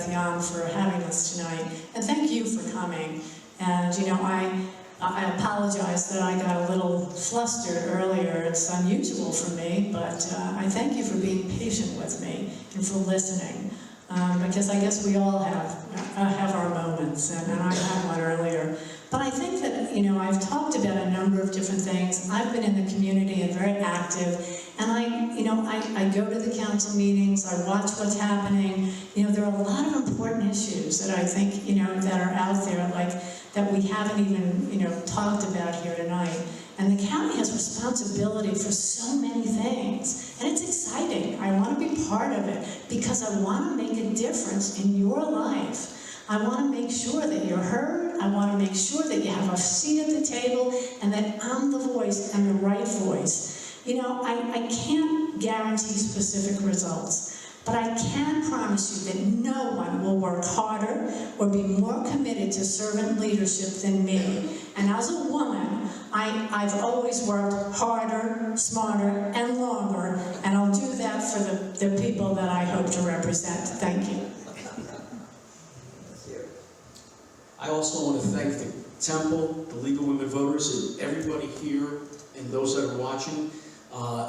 Kathy on for having us tonight, and thank you for coming. And you know, I apologize that I got a little flustered earlier. It's unusual for me, but I thank you for being patient with me and for listening. Because I guess we all have our moments, and I had one earlier. But I think that, you know, I've talked about a number of different things. I've been in the community and very active, and I go to the council meetings, I watch what's happening. You know, there are a lot of important issues that I think, you know, that are out there, like, that we haven't even, you know, talked about here tonight. And the county has responsibility for so many things, and it's exciting. I want to be part of it because I want to make a difference in your life. I want to make sure that you're heard. I want to make sure that you have a seat at the table and that I'm the voice and the right voice. You know, I can't guarantee specific results, but I can promise you that no one will work harder or be more committed to servant leadership than me. And as a woman, I've always worked harder, smarter, and longer, and I'll do that for the people that I hope to represent. Thank you. I also want to thank the Temple, the League of Women Voters, and everybody here and those that are watching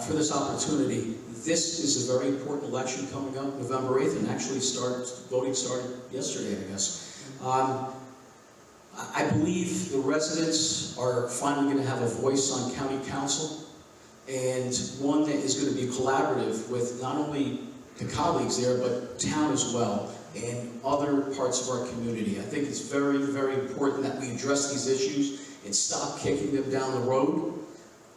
for this opportunity. This is a very important election coming up November 8th, and actually voting started yesterday, I guess. I believe the residents are finally going to have a voice on county council, and one that is going to be collaborative with not only the colleagues there, but town as well, and other parts of our community. I think it's very, very important that we address these issues and stop kicking them down the road.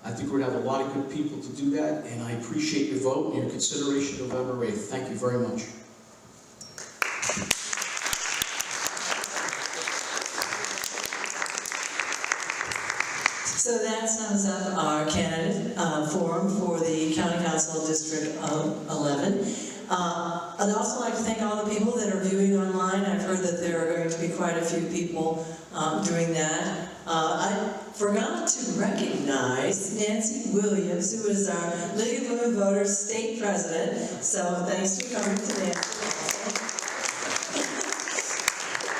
I think we're going to have a lot of good people to do that, and I appreciate your vote and your consideration November 8th. Thank you very much. So that sums up our candidate forum for the County Council District 11. I'd also like to thank all the people that are viewing online. I've heard that there are going to be quite a few people doing that. I forgot to recognize Nancy Williams, who is our League of Women Voters state president. So thanks for coming today.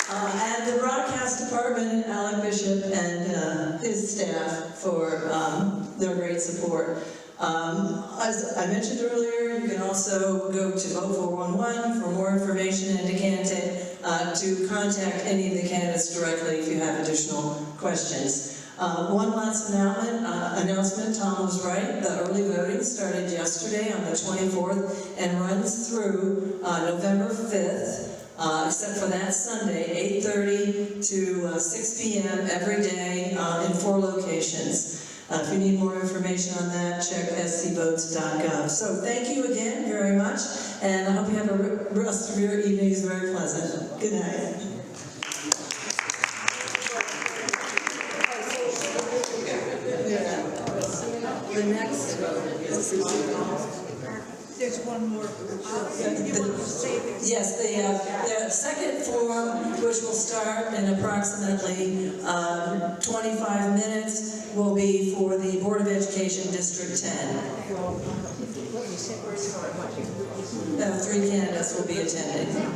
And the broadcast department, Alec Bishop and his staff for their great support. As I mentioned earlier, you can also go to Vote 411 for more information and to contact any of the candidates directly if you have additional questions. One last announcement, Tom was right. The early voting started yesterday on the 24th and runs through November 5th. Except for that Sunday, 8:30 to 6 p.m. every day in 4 locations. If you need more information on that, check scvotes.gov. So thank you again very much, and I hope you have a rest of your evening is very pleasant. Good night. The next There's one more. Yes, the second forum, which will start in approximately 25 minutes, will be for the Board of Education District 10. 3 candidates will be attending.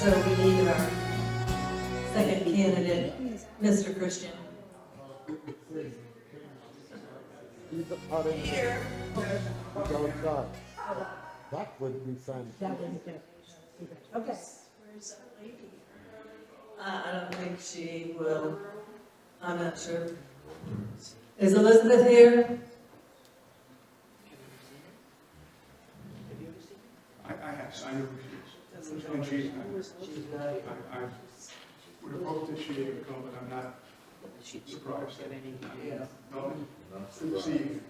so we need our second candidate, Mr. Christian. Peter. That would be fun. Okay. I don't think she will. I'm not sure. Is Elizabeth here? I have signed her refuse. And she's not. I would have hoped that she would come, but I'm not surprised. No, good to see you.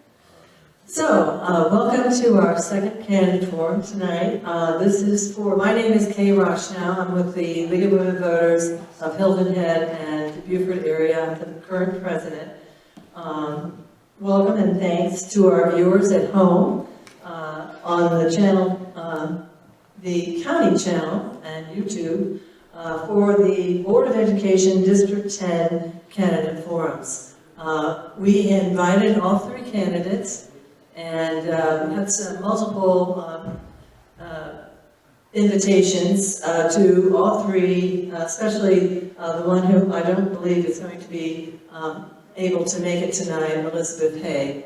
So, welcome to our second candidate forum tonight. This is for, my name is Kay Rochnow. I'm with the League of Women Voters of Hilton Head and Beaufort area. I'm the current president. Welcome and thanks to our viewers at home on the channel, the county channel and YouTube for the Board of Education District 10 candidate forums. We invited all three candidates and had some multiple invitations to all three, especially the one who I don't believe is going to be able to make it tonight, Elizabeth Hay.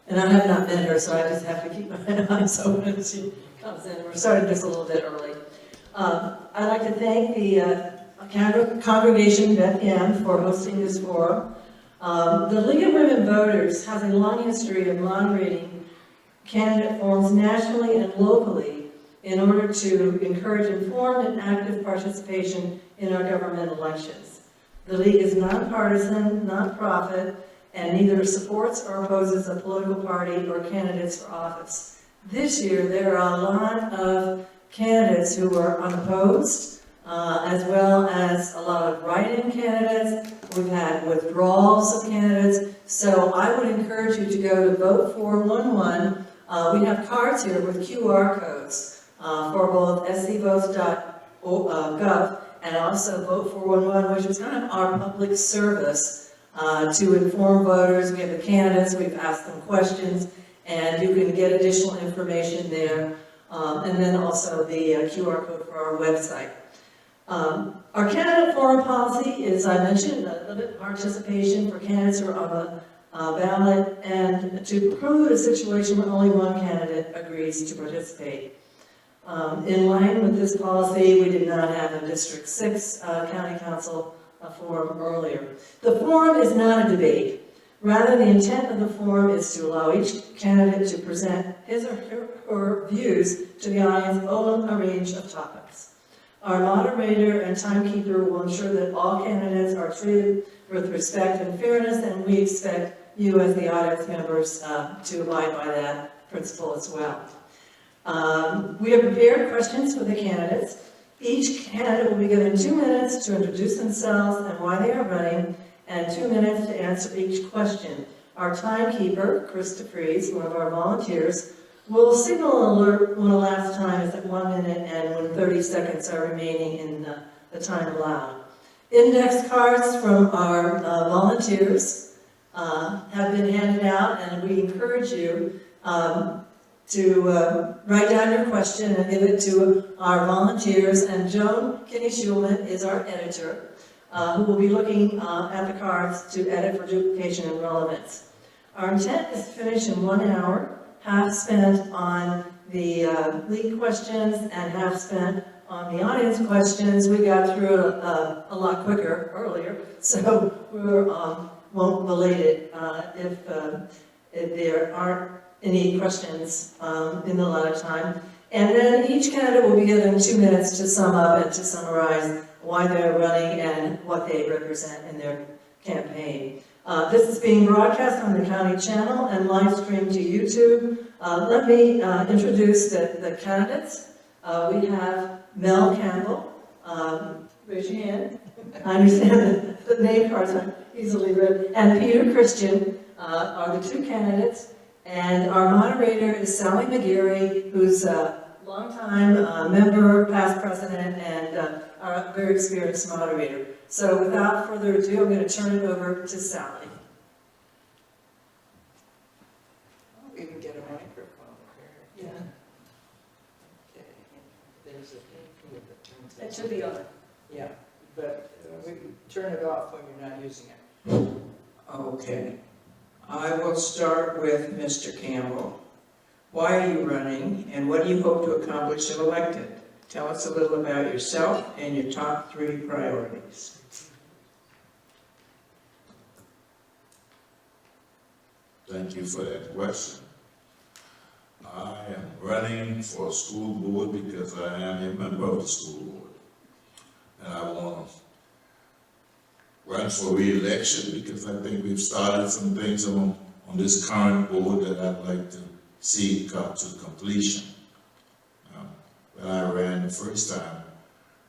And I have not met her, so I just have to keep my eyes open as she comes in. We're starting just a little bit early. I'd like to thank the Congregation Beth Ann for hosting this forum. The League of Women Voters has a long history of moderating candidate forums nationally and locally in order to encourage informed and active participation in our government elections. The League is nonpartisan, nonprofit, and neither supports or opposes a political party or candidates for office. This year, there are a lot of candidates who are unopposed, as well as a lot of write-in candidates. We've had withdrawals of candidates. So I would encourage you to go to Vote 411. We have cards here with QR codes for both scvotes.gov and also Vote 411, which is kind of our public service to inform voters. We have the candidates, we've asked them questions, and you can get additional information there. And then also the QR code for our website. Our candidate forum policy is, I mentioned, limited participation for candidates who are on the ballot, and to preclude a situation where only one candidate agrees to participate. In line with this policy, we did not have a District 6 County Council forum earlier. The forum is not a debate. Rather, the intent of the forum is to allow each candidate to present his or her views to the audience on a range of topics. Our moderator and timekeeper will ensure that all candidates are treated with respect and fairness, and we expect you as the audience members to abide by that principle as well. We have prepared questions for the candidates. Each candidate will be given 2 minutes to introduce themselves and why they are running, and 2 minutes to answer each question. Our timekeeper, Chris DeFries, one of our volunteers, will signal an alert when the last time is at 1 minute and when 30 seconds are remaining in the time allowed. Index cards from our volunteers have been handed out, and we encourage you to write down your question and give it to our volunteers. And Joan Kinney-Schulman is our editor, who will be looking at the cards to edit for duplication and relevance. Our intent is to finish in 1 hour, half spent on the lead questions and half spent on the audience questions. We got through it a lot quicker earlier, so we won't belate it if there aren't any questions in the allotted time. And then each candidate will be given 2 minutes to sum up and to summarize why they're running and what they represent in their campaign. This is being broadcast on the county channel and live streamed to YouTube. Let me introduce the candidates. We have Mel Campbell. Raise your hand. I understand that the name cards are easily read. And Peter Christian are the 2 candidates. And our moderator is Sally McGarry, who's a longtime member, past president, and a very experienced moderator. So without further ado, I'm going to turn it over to Sally. We can get a microphone here. Yeah. It should be on. Yeah, but we can turn it off when you're not using it. Okay. I will start with Mr. Campbell. Why are you running, and what do you hope to accomplish if elected? Tell us a little about yourself and your top 3 priorities. Thank you for that question. I am running for school board because I am a member of the school board. And I want to run for re-election because I think we've started some things on this current board that I'd like to see come to completion. When I ran the first time,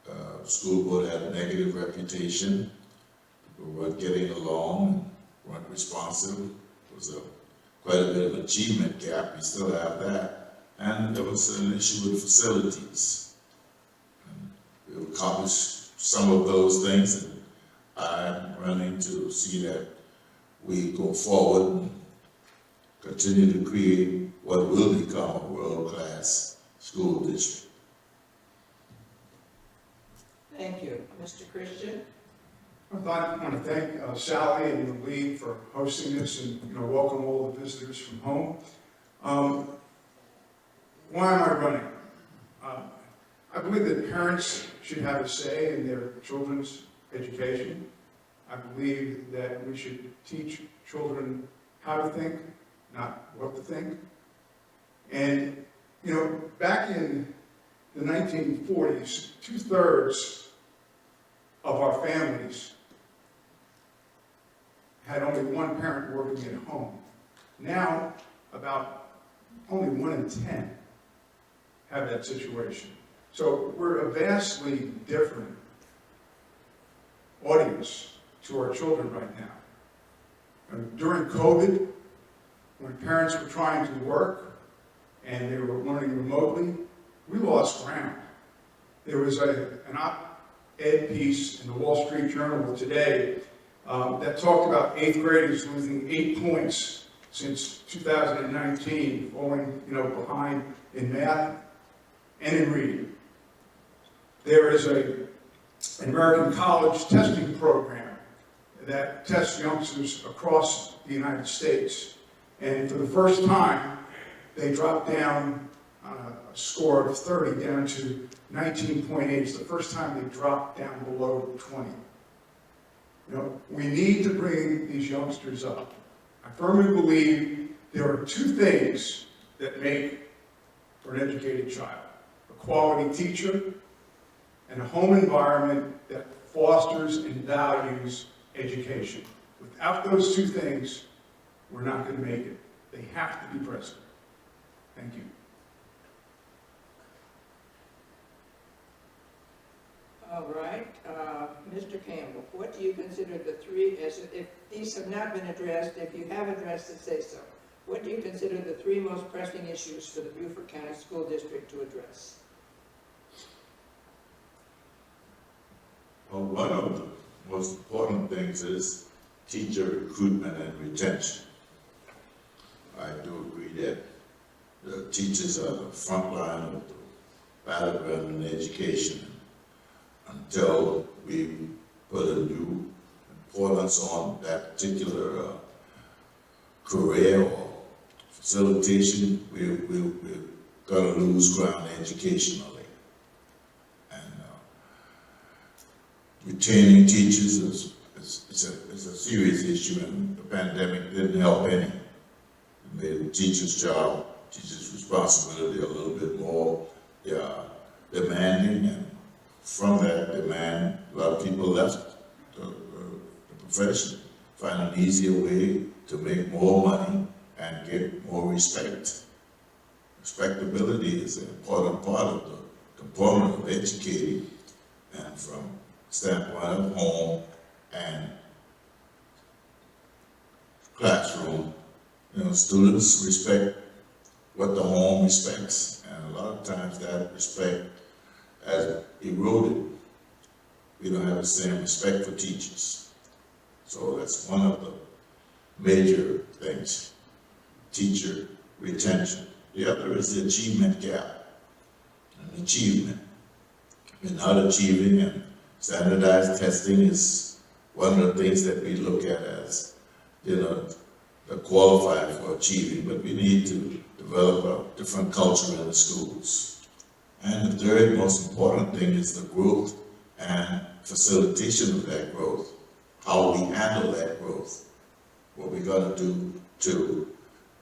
the school board had a negative reputation. People weren't getting along, weren't responsive. It was quite a bit of achievement gap. We still have that. And there was an issue with facilities. And we've accomplished some of those things, and I'm running to see that we go forward and continue to create what will become a world-class school district. Thank you. Mr. Christian? I want to thank Sally and the league for hosting this and welcome all the visitors from home. Why am I running? I believe that parents should have a say in their children's education. I believe that we should teach children how to think, not what to think. And back in the 1940s, 2/3 of our families had only one parent working at home. Now, about only 1 in 10 have that situation. So we're a vastly different audience to our children right now. And during COVID, when parents were trying to work and they were learning remotely, we lost ground. There was an op-ed piece in the Wall Street Journal today that talked about 8th graders losing 8 points since 2019, falling behind in math and in reading. There is an American college testing program that tests youngsters across the United States. And for the first time, they dropped down a score of 30 down to 19.8. It's the first time they dropped down below 20. We need to bring these youngsters up. I firmly believe there are 2 things that make for an educated child: a quality teacher and a home environment that fosters and values education. Without those 2 things, we're not going to make it. They have to be present. Thank you. All right. Mr. Campbell, what do you consider the 3, if these have not been addressed, if you have addressed it, say so. What do you consider the 3 most pressing issues for the Beaufort County School District to address? Well, one of the most important things is teacher recruitment and retention. I do agree that the teachers are the front line of the battleground in education. Until we put a new importance on that particular career or facilitation, we're going to lose ground educationally. And retaining teachers is a serious issue, and the pandemic didn't help any. It made the teacher's job, teacher's responsibility a little bit more demanding, and from that demand, a lot of people left the profession, find an easier way to make more money and get more respect. Respectability is an important part of the component of educating, and from the standpoint of home and classroom, students respect what the home respects, and a lot of times that respect has eroded. We don't have the same respect for teachers. So that's one of the major things, teacher retention. The other is the achievement gap. And achievement. we're not achieving, and standardized testing is one of the things that we look at as, the qualifying for achieving, but we need to develop a different culture in the schools. And the third most important thing is the growth and facilitation of that growth, how we handle that growth, what we're going to do to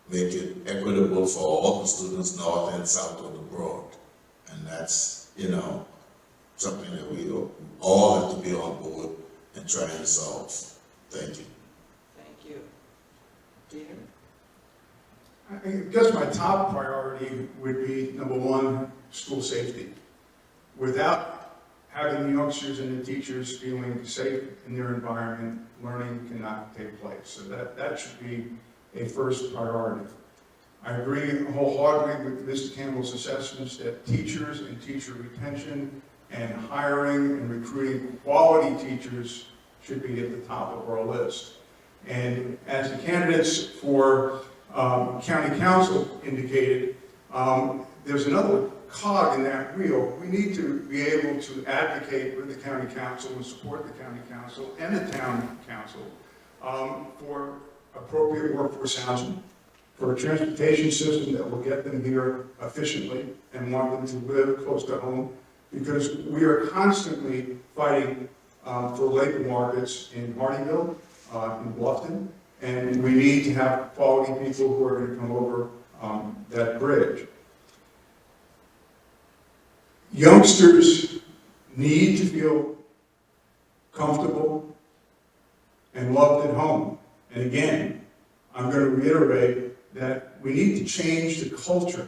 make it equitable for all the students north and south of the broad. And that's, something that we all have to be on board and trying to solve. Thank you. Thank you. Peter? I guess my top priority would be, number one, school safety. Without having the youngsters and the teachers feeling safe in their environment, learning cannot take place. So that should be a first priority. I agree wholeheartedly with Mr. Campbell's assessments that teachers and teacher retention and hiring and recruiting quality teachers should be at the top of our list. And as the candidates for county council indicated, there's another cog in that wheel. We need to be able to advocate with the county council and support the county council and the town council for appropriate workforce housing, for a transportation system that will get them here efficiently and want them to live close to home, because we are constantly fighting for labor markets in Hardyville, in Bluffton, and we need to have quality people who are going to come over that bridge. Youngsters need to feel comfortable and loved at home. And again, I'm going to reiterate that we need to change the culture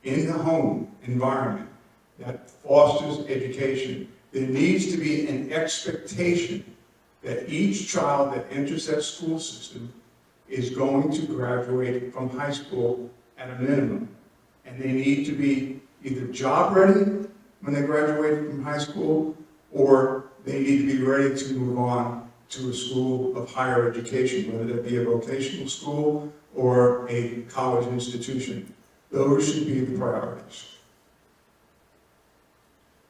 in the home environment that fosters education. There needs to be an expectation that each child that enters that school system is going to graduate from high school at a minimum. And they need to be either job ready when they graduate from high school, or they need to be ready to move on to a school of higher education, whether that be a vocational school or a college institution. Those should be the priorities.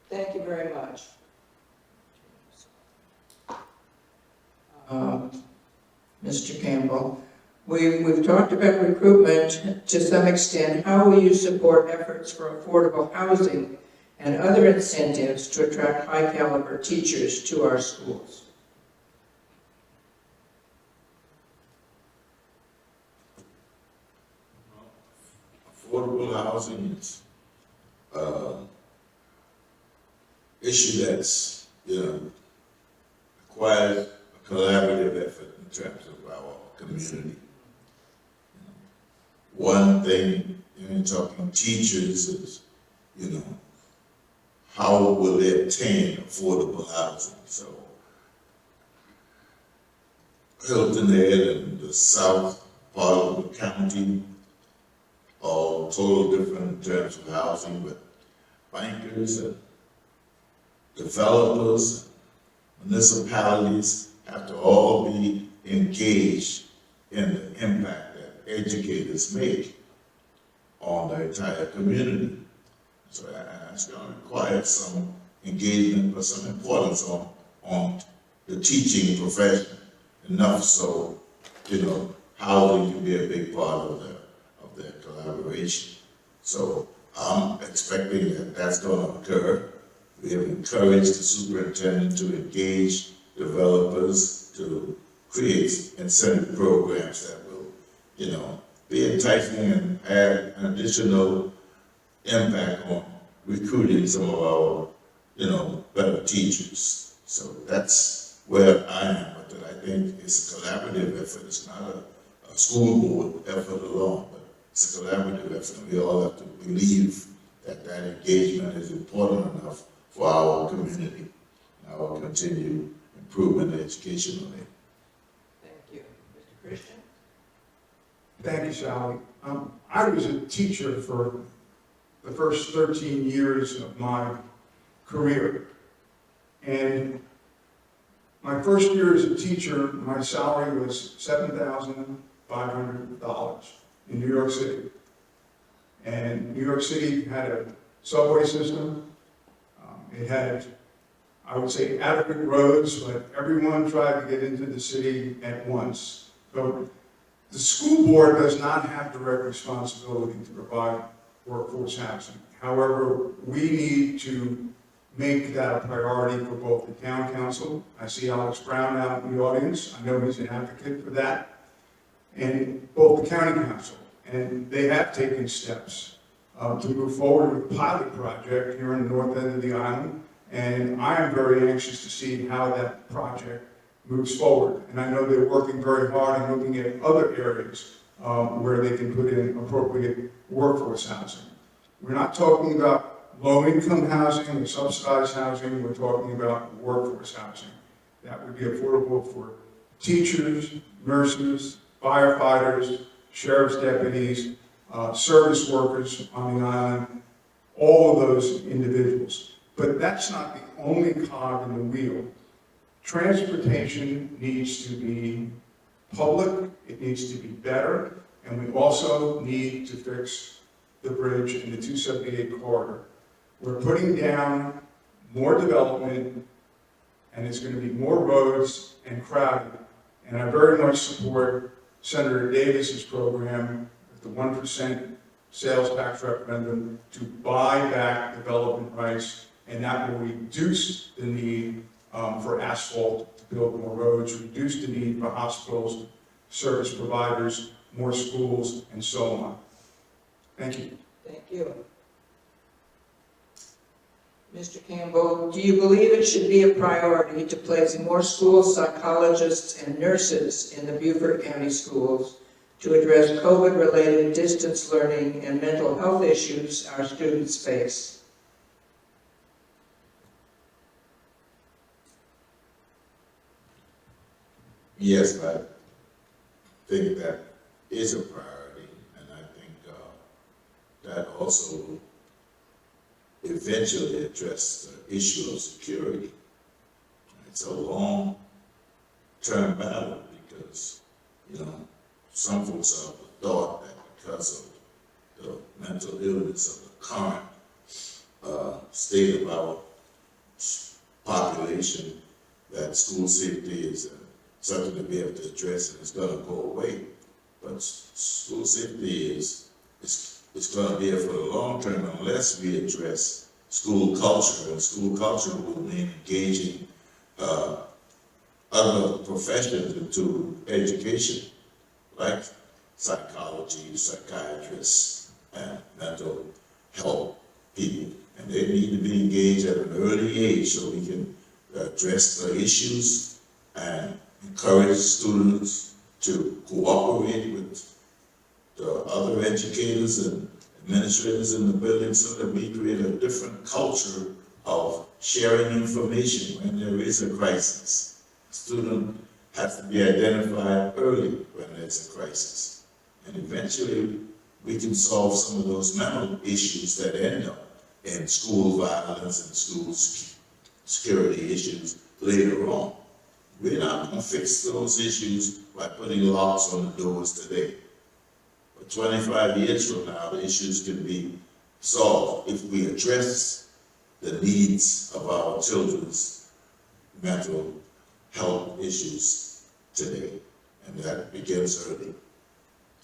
Thank you very much. Mr. Campbell, we've talked about recruitment to some extent. How will you support efforts for affordable housing and other incentives to attract high-caliber teachers to our schools? Affordable housing is issue that's, requires a collaborative effort in terms of our community. One thing, in talking teachers is, how will they obtain affordable housing? So, Hilton Head and the south part of the county, all total different in terms of housing, but bankers and developers, municipalities have to all be engaged in the impact that educators make on the entire community. So that's going to require some engagement, but some importance on the teaching profession, enough so, housing can be a big part of their collaboration. So I'm expecting that that's going to occur. We have encouraged the superintendent to engage developers to create incentive programs that will, be enticing and add an additional impact on recruiting some of our, better teachers. So that's where I am, but I think it's a collaborative effort. It's not a school board effort alone, but it's a collaborative effort. We all have to believe that that engagement is important enough for our community, our continued improvement educationally. Thank you. Mr. Christian? Thank you, Sally. I was a teacher for the first 13 years of my career. And my first year as a teacher, my salary was $7,500 in New York City. And New York City had a subway system. It had, I would say, adequate roads, but everyone tried to get into the city at once. So the school board does not have direct responsibility to provide workforce housing. However, we need to make that a priority for both the town council. I see Alex Brown out in the audience. I know he's an advocate for that. And both the county council. And they have taken steps to move forward with a pilot project here in the north end of the island. And I am very anxious to see how that project moves forward. And I know they're working very hard and looking at other areas where they can put in appropriate workforce housing. We're not talking about low-income housing or subsidized housing, we're talking about workforce housing. That would be affordable for teachers, nurses, firefighters, sheriff's deputies, service workers on the island, all of those individuals. But that's not the only cog in the wheel. Transportation needs to be public, it needs to be better, and we also need to fix the bridge in the 278 corridor. We're putting down more development, and it's going to be more roads and crowded. And I very much support Senator Davis's program, the 1% sales tax referendum, to buy back development rights, and that will reduce the need for asphalt to build more roads, reduce the need for hospitals, service providers, more schools, and so on. Thank you. Thank you. Mr. Campbell, do you believe it should be a priority to place more school psychologists and nurses in the Beaufort County schools to address COVID-related distance learning and mental health issues our students face? Yes, I think that is a priority, and I think that also eventually address the issue of security. It's a long-term battle because, you know, some folks have thought that because of the mental illness of the current state of our population, that school safety is something to be able to address and it's going to go away. But school safety is going to be here for the long term unless we address school culture, and school culture will mean engaging other professions into education, like psychology, psychiatrists, and mental health people. And they need to be engaged at an early age so we can address the issues and encourage students to cooperate with the other educators and administrators in the building so that we create a different culture of sharing information when there is a crisis. A student has to be identified early when there's a crisis. And eventually we can solve some of those mental issues that end up in school violence and school security issues later on. We're not going to fix those issues by putting locks on the doors today. But 25 years from now, the issues can be solved if we address the needs of our children's mental health issues today. And that begins early.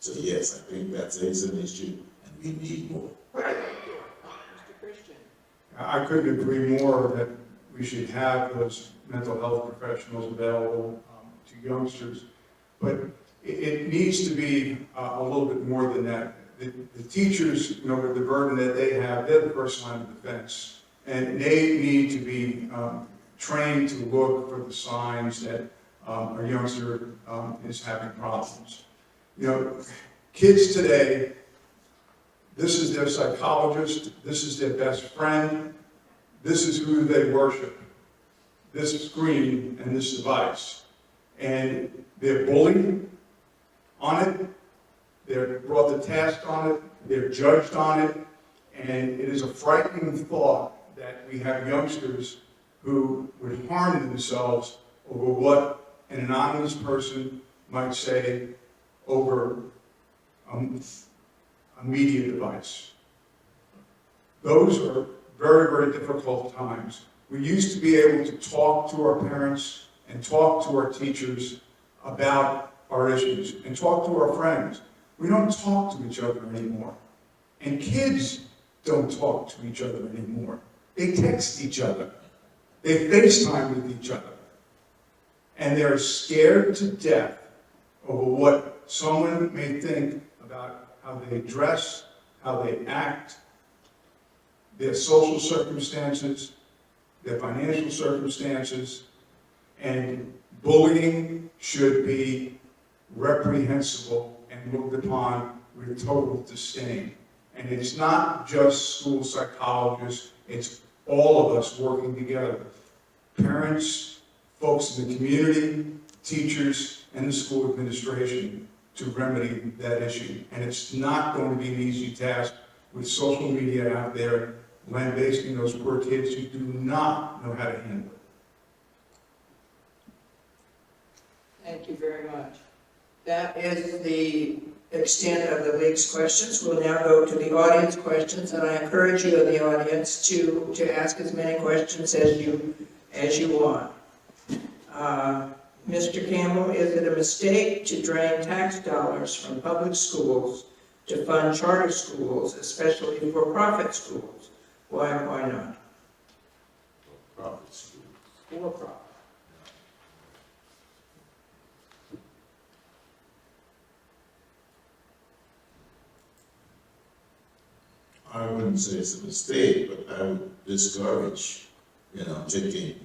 So yes, I think that is an issue, and we need more. Mr. Christian. I couldn't agree more that we should have those mental health professionals available to youngsters. But it needs to be a little bit more than that. The teachers, you know, with the burden that they have, they're the first line of defense. And they need to be trained to look for the signs that a youngster is having problems. You know, kids today, this is their psychologist, this is their best friend, this is who they worship, this screen and this device. And they're bullied on it, they're brought to task on it, they're judged on it, and it is a frightening thought that we have youngsters who would harm themselves over what an anonymous person might say over a media device. Those are very, very difficult times. We used to be able to talk to our parents and talk to our teachers about our issues and talk to our friends. We don't talk to each other anymore. And kids don't talk to each other anymore. They text each other. They FaceTime with each other. And they're scared to death over what someone may think about how they dress, how they act, their social circumstances, their financial circumstances, and bullying should be reprehensible and looked upon with total disdain. And it's not just school psychologists, it's all of us working together. Parents, folks in the community, teachers, and the school administration to remedy that issue. And it's not going to be an easy task with social media out there lambasting those poor kids who do not know how to handle it. Thank you very much. That is the extent of the league's questions. We'll now go to the audience questions, and I encourage you in the audience to ask as many questions as you want. Mr. Campbell, is it a mistake to drain tax dollars from public schools to fund charter schools, especially for-profit schools? Why or why not? Private schools. For-profit. I wouldn't say it's a mistake, but I would discourage, taking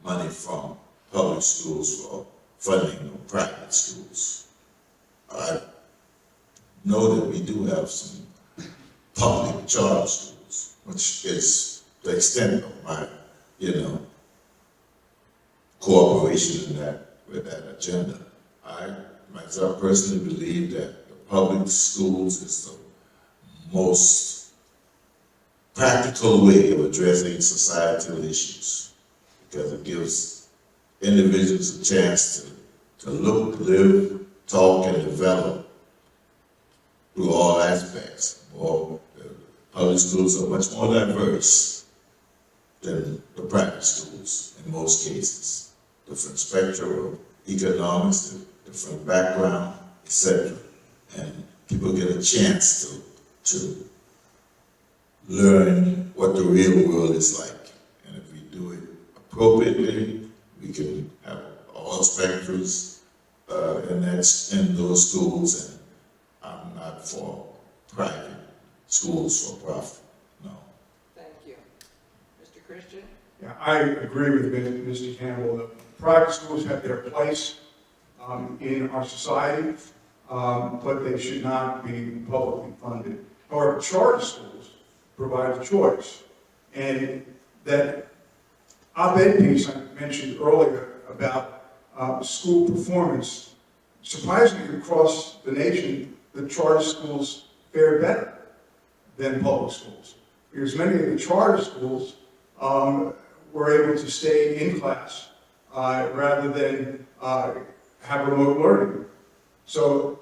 money from public schools for funding of private schools. I know that we do have some public charter schools, which is the extent of my, cooperation with that agenda. I myself personally believe that the public schools is the most practical way of addressing societal issues, because it gives individuals a chance to look, live, talk, and develop through all aspects. Public schools are much more diverse than the private schools in most cases. Different spectrum of economics, different background, etc. And people get a chance to learn what the real world is like. And if we do it appropriately, we can have all spectrums in those schools. And I'm not for private schools for profit, no. Thank you. Mr. Christian? Yeah, I agree with Mr. Campbell that private schools have their place in our society, but they should not be publicly funded. However, charter schools provide a choice. And that op-ed piece I mentioned earlier about school performance, surprisingly across the nation, the charter schools fare better than public schools. Because many of the charter schools were able to stay in class rather than have remote learning. So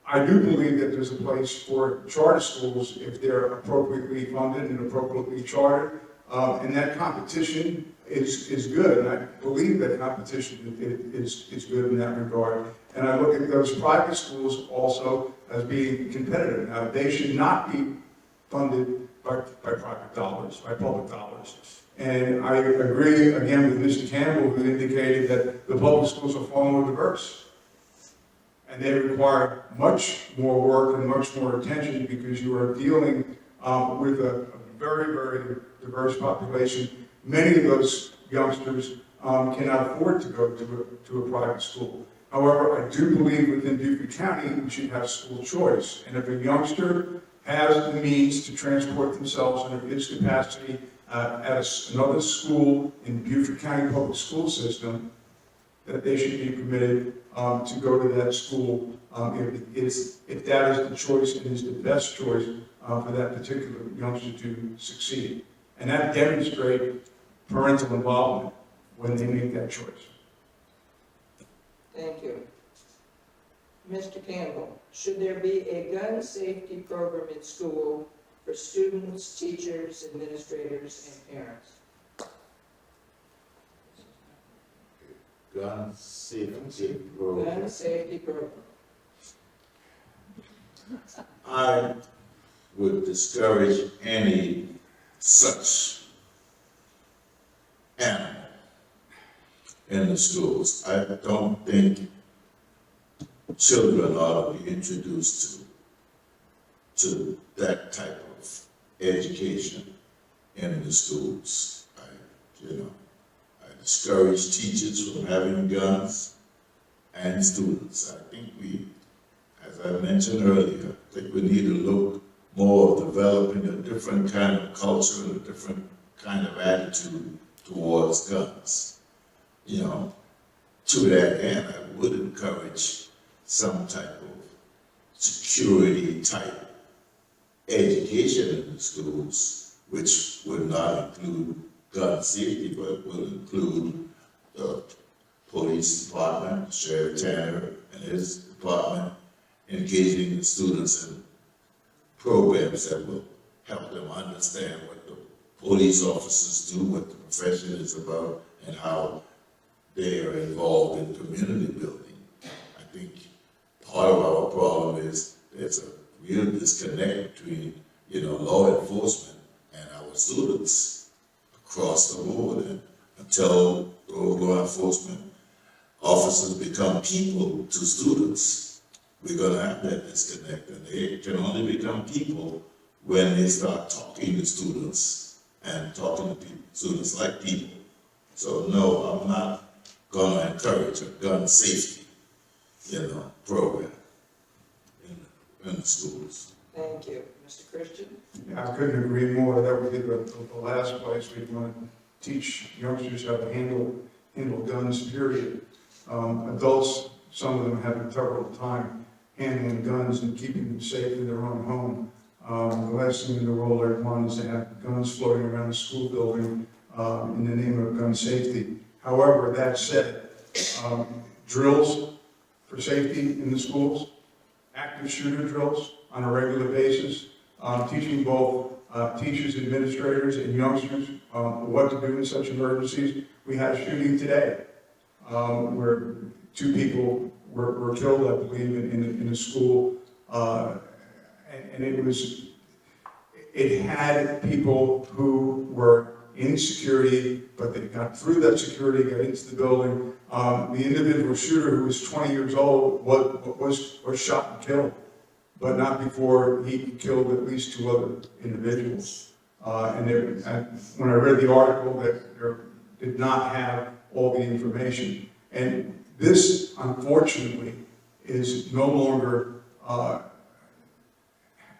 I do believe that there's a place for charter schools if they're appropriately funded and appropriately chartered, and that competition is good, and I believe that competition is good in that regard. And I look at those private schools also as being competitive. Now, they should not be funded by private dollars, by public dollars. And I agree again with Mr. Campbell, who indicated that the public schools are far more diverse. And they require much more work and much more attention because you are dealing with a very, very diverse population. Many of those youngsters cannot afford to go to a private school. However, I do believe within Beaufort County we should have school choice. And if a youngster has the means to transport themselves in its capacity at another school in the Beaufort County public school system, that they should be permitted to go to that school if that is the choice and is the best choice for that particular youngster to succeed. And that demonstrates parental involvement when they make that choice. Thank you. Mr. Campbell, should there be a gun safety program in school for students, teachers, administrators, and parents. Gun safety program. Gun safety program. I would discourage any such animal in the schools. I don't think children ought to be introduced to that type of education in the schools. I discourage teachers from having guns and students. I think as I mentioned earlier, I think we need to look more of developing a different kind of culture and a different kind of attitude towards guns. To that end, I would encourage some type of security type education in the schools, which would not include gun safety, but will include the police department, Sheriff Tanner and his department, engaging the students in programs that will help them understand what the police officers do, what the profession is about, and how they are involved in community building. I think part of our problem is there's a real disconnect between, law enforcement and our students across the board. And until law enforcement officers become people to students, we're going to have that disconnect. And they can only become people when they start talking to students and talking to students like people. So no, I'm not going to encourage a gun safety, program in the schools. Thank you. Mr. Christian? Yeah, I couldn't agree more. That would be the last place we'd want to teach youngsters how to handle guns, period. Adults, some of them have a terrible time handling guns and keeping them safe in their own home. The last thing in the world I'd want is to have guns floating around the school building in the name of gun safety. However, that said, drills for safety in the schools, active shooter drills on a regular basis, teaching both teachers, administrators, and youngsters what to do in such emergencies. We had a shooting today where 2 people were killed, I believe, in a school, and it had people who were in security, but they got through that security, got into the building. The individual shooter, who was 20 years old, was shot and killed, but not before he killed at least 2 other individuals. When I read the article, that they did not have all the information. And this, unfortunately, is no longer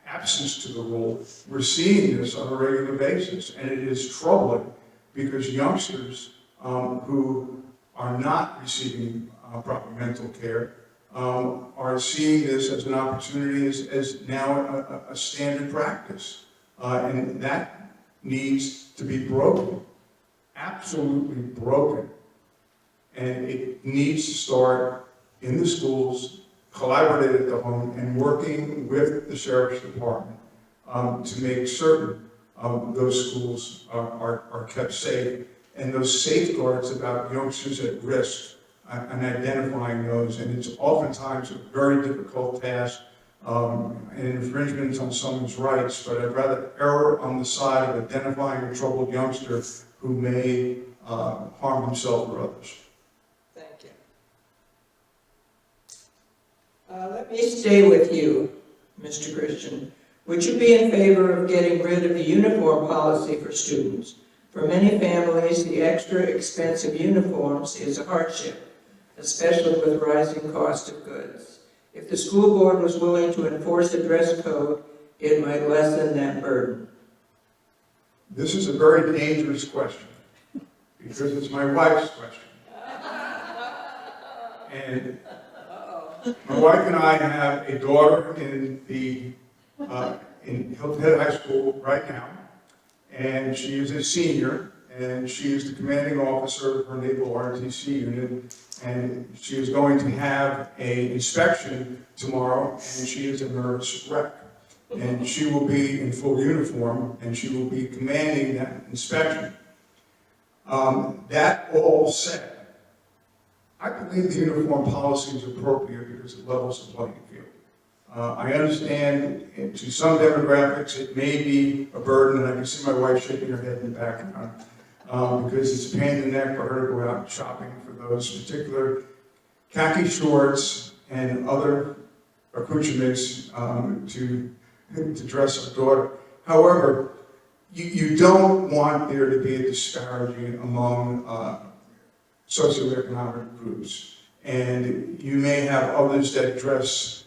absence to the rule. We're seeing this on a regular basis, and it is troubling because youngsters who are not receiving proper mental care are seeing this as an opportunity, as now a standard practice. And that needs to be broken, absolutely broken. And it needs to start in the schools, collaborated at the home, and working with the Sheriff's Department to make certain those schools are kept safe, and those safeguards about youngsters at risk and identifying those. And it's oftentimes a very difficult task and infringements on someone's rights, but I'd rather err on the side of identifying a troubled youngster who may harm himself or others. Thank you. Let me stay with you, Mr. Christian. Would you be in favor of getting rid of the uniform policy for students? For many families, the extra expense of uniforms is a hardship, especially with rising cost of goods. If the school board was willing to enforce a dress code, it might lessen that burden. This is a very dangerous question because it's my wife's question. And my wife and I have a daughter in Hilton Head High School right now, and she is a senior, and she is the commanding officer of her Naval ROTC unit, and she is going to have an inspection tomorrow, and she is a nervous wreck. and she will be in full uniform, and she will be commanding that inspection. That all said, I believe the uniform policy is appropriate because it levels the playing field. I understand to some demographics it may be a burden, and I can see my wife shaking her head in the background, because it's a pain in the neck for her to go out shopping for those particular khaki shorts and other accoutrements to dress our daughter. However, you don't want there to be a disparity among socioeconomic groups. And you may have others that dress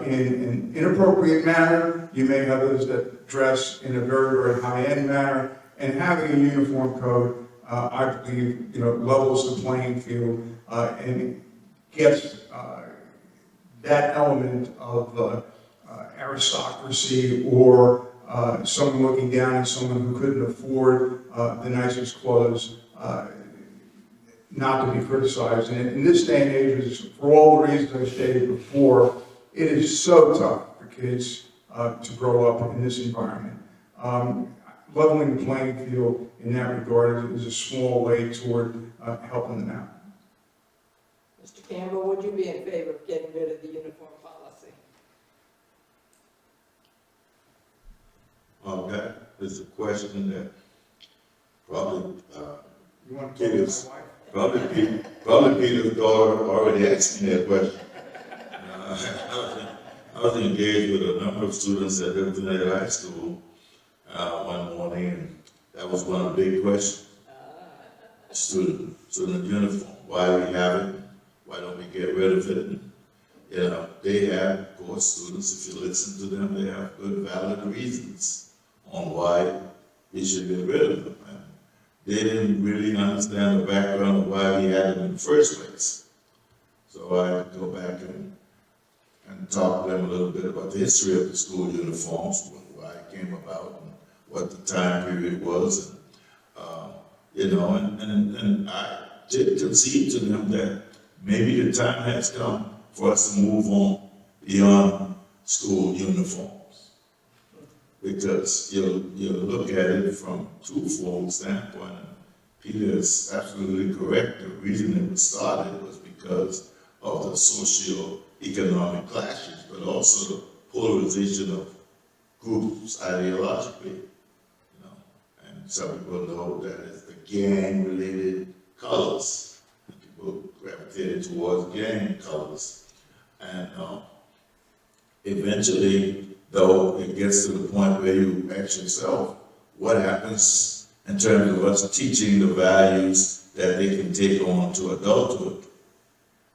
in an inappropriate manner. You may have others that dress in a very, very high-end manner. And having a uniform code, I believe, levels the playing field and gets that element of aristocracy or someone looking down at someone who couldn't afford the nicest clothes not to be criticized. And in this day and age, for all the reasons I stated before, it is so tough for kids to grow up in this environment. Leveling the playing field in that regard is a small way toward helping them out. Mr. Campbell, would you be in favor of getting rid of the uniform policy? Okay, this is a question that probably, You want to talk Yes. to my wife? probably Peter's daughter already asked me that question. I was engaged with a number of students at Hilton Head High School one morning, and that was one of the big questions. Student uniform, why we have it, why don't we get rid of it? They have, of course, students, if you listen to them, they have good, valid reasons on why we should get rid of them. And they didn't really understand the background of why we had them in the first place. So I had to go back and talk to them a little bit about the history of the school uniforms, why it came about, and what the time period was, and I did concede to them that maybe the time has come for us to move on beyond school uniforms. Because you look at it from a twofold standpoint, and Peter is absolutely correct. The reason it was started was because of the socio-economic clashes, but also the polarization of groups ideologically. And some people know that it's the gang-related colors. And people gravitated towards gang colors. And eventually, though, it gets to the point where you ask yourself, what happens in terms of us teaching the values that they can take on to adulthood?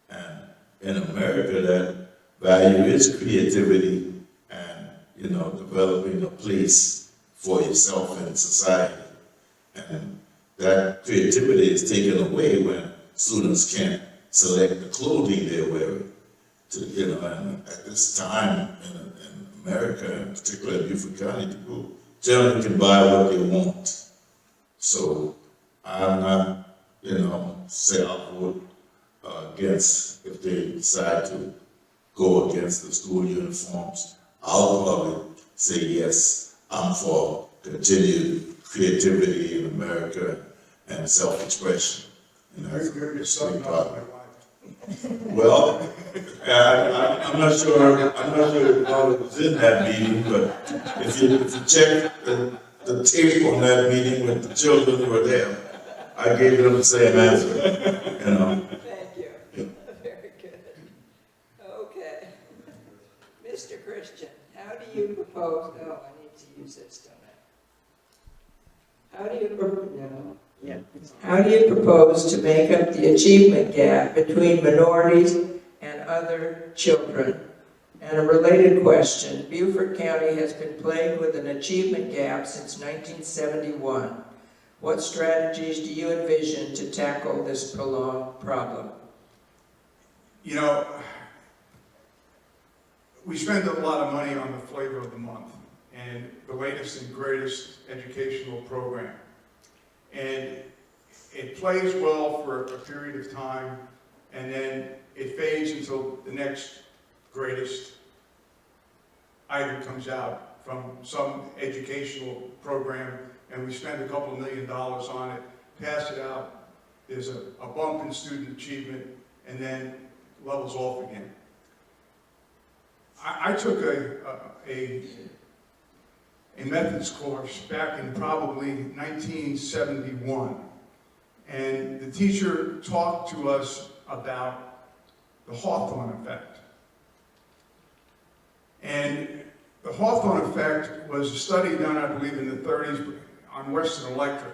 And in America, that value is creativity and, developing a place for yourself in society. And that creativity is taken away when students can't select the clothing they're wearing. And at this time in America, in particular in Beaufort County, people generally can buy what they want. So I'm not, say I'll vote against if they decide to go against the school uniforms. I'll probably say yes, I'm for continued creativity in America and self-expression. You're sucking up my wife. Well, I'm not sure how it was in that meeting, but if you check the tape on that meeting when the children who were there, I gave them the same answer, Thank you. Very good. Okay. Mr. Christian, how do you propose, I need to use this, don't I? How do you propose to make up the achievement gap between minorities and other children? And a related question, Beaufort County has been plagued with an achievement gap since 1971. What strategies do you envision to tackle this prolonged problem? We spend a lot of money on the flavor of the month and the latest and greatest educational program. And it plays well for a period of time, and then it fades until the next greatest item comes out from some educational program, and we spend a couple $1 million on it, pass it out, there's a bump in student achievement, and then levels off again. I took a methods course back in probably 1971, and the teacher talked to us about the Hawthorne effect. And the Hawthorne effect was a study done, I believe, in the 30s on Western Electric.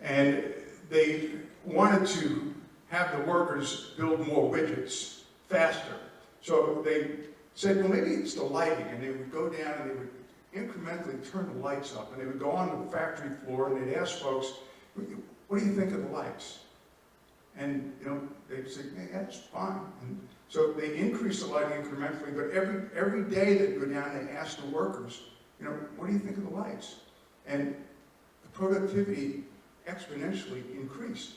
And they wanted to have the workers build more widgets faster. So they said, well, maybe it's the lighting. And they would go down and they would incrementally turn the lights up. And they would go on the factory floor and they'd ask folks, what do you think of the lights? And, you know, they'd say, hey, that's fine. And so they increased the lighting incrementally, but every day they'd go down and they'd ask the workers, you know, what do you think of the lights? And the productivity exponentially increased.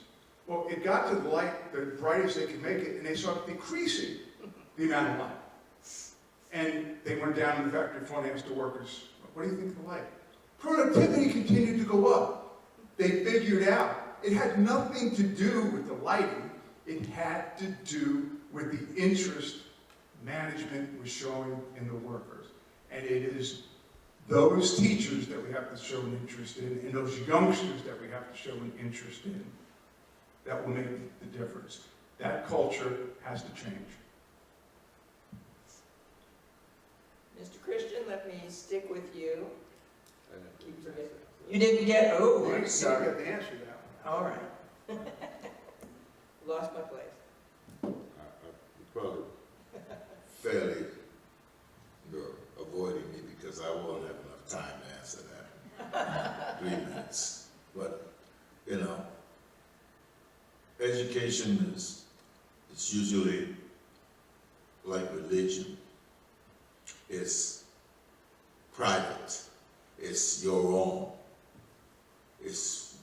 Well, it got to the light, the brightest they could make it, and they started decreasing the amount of light. And they went down to the factory floor and asked the workers, what do you think of the light? Productivity continued to go up. They figured out it had nothing to do with the lighting. It had to do with the interest management was showing in the workers. And it is those teachers that we have to show an interest in, and those youngsters that we have to show an interest in, that will make the difference. That culture has to change. Mr. Christian, let me stick with you. You didn't get, oh, I'm sorry. You got to answer that one. All right. Lost my place. You're probably fairly avoiding me because I won't have enough time to answer that. 3 minutes. But, you know, education is usually like religion. It's private. It's your own. It's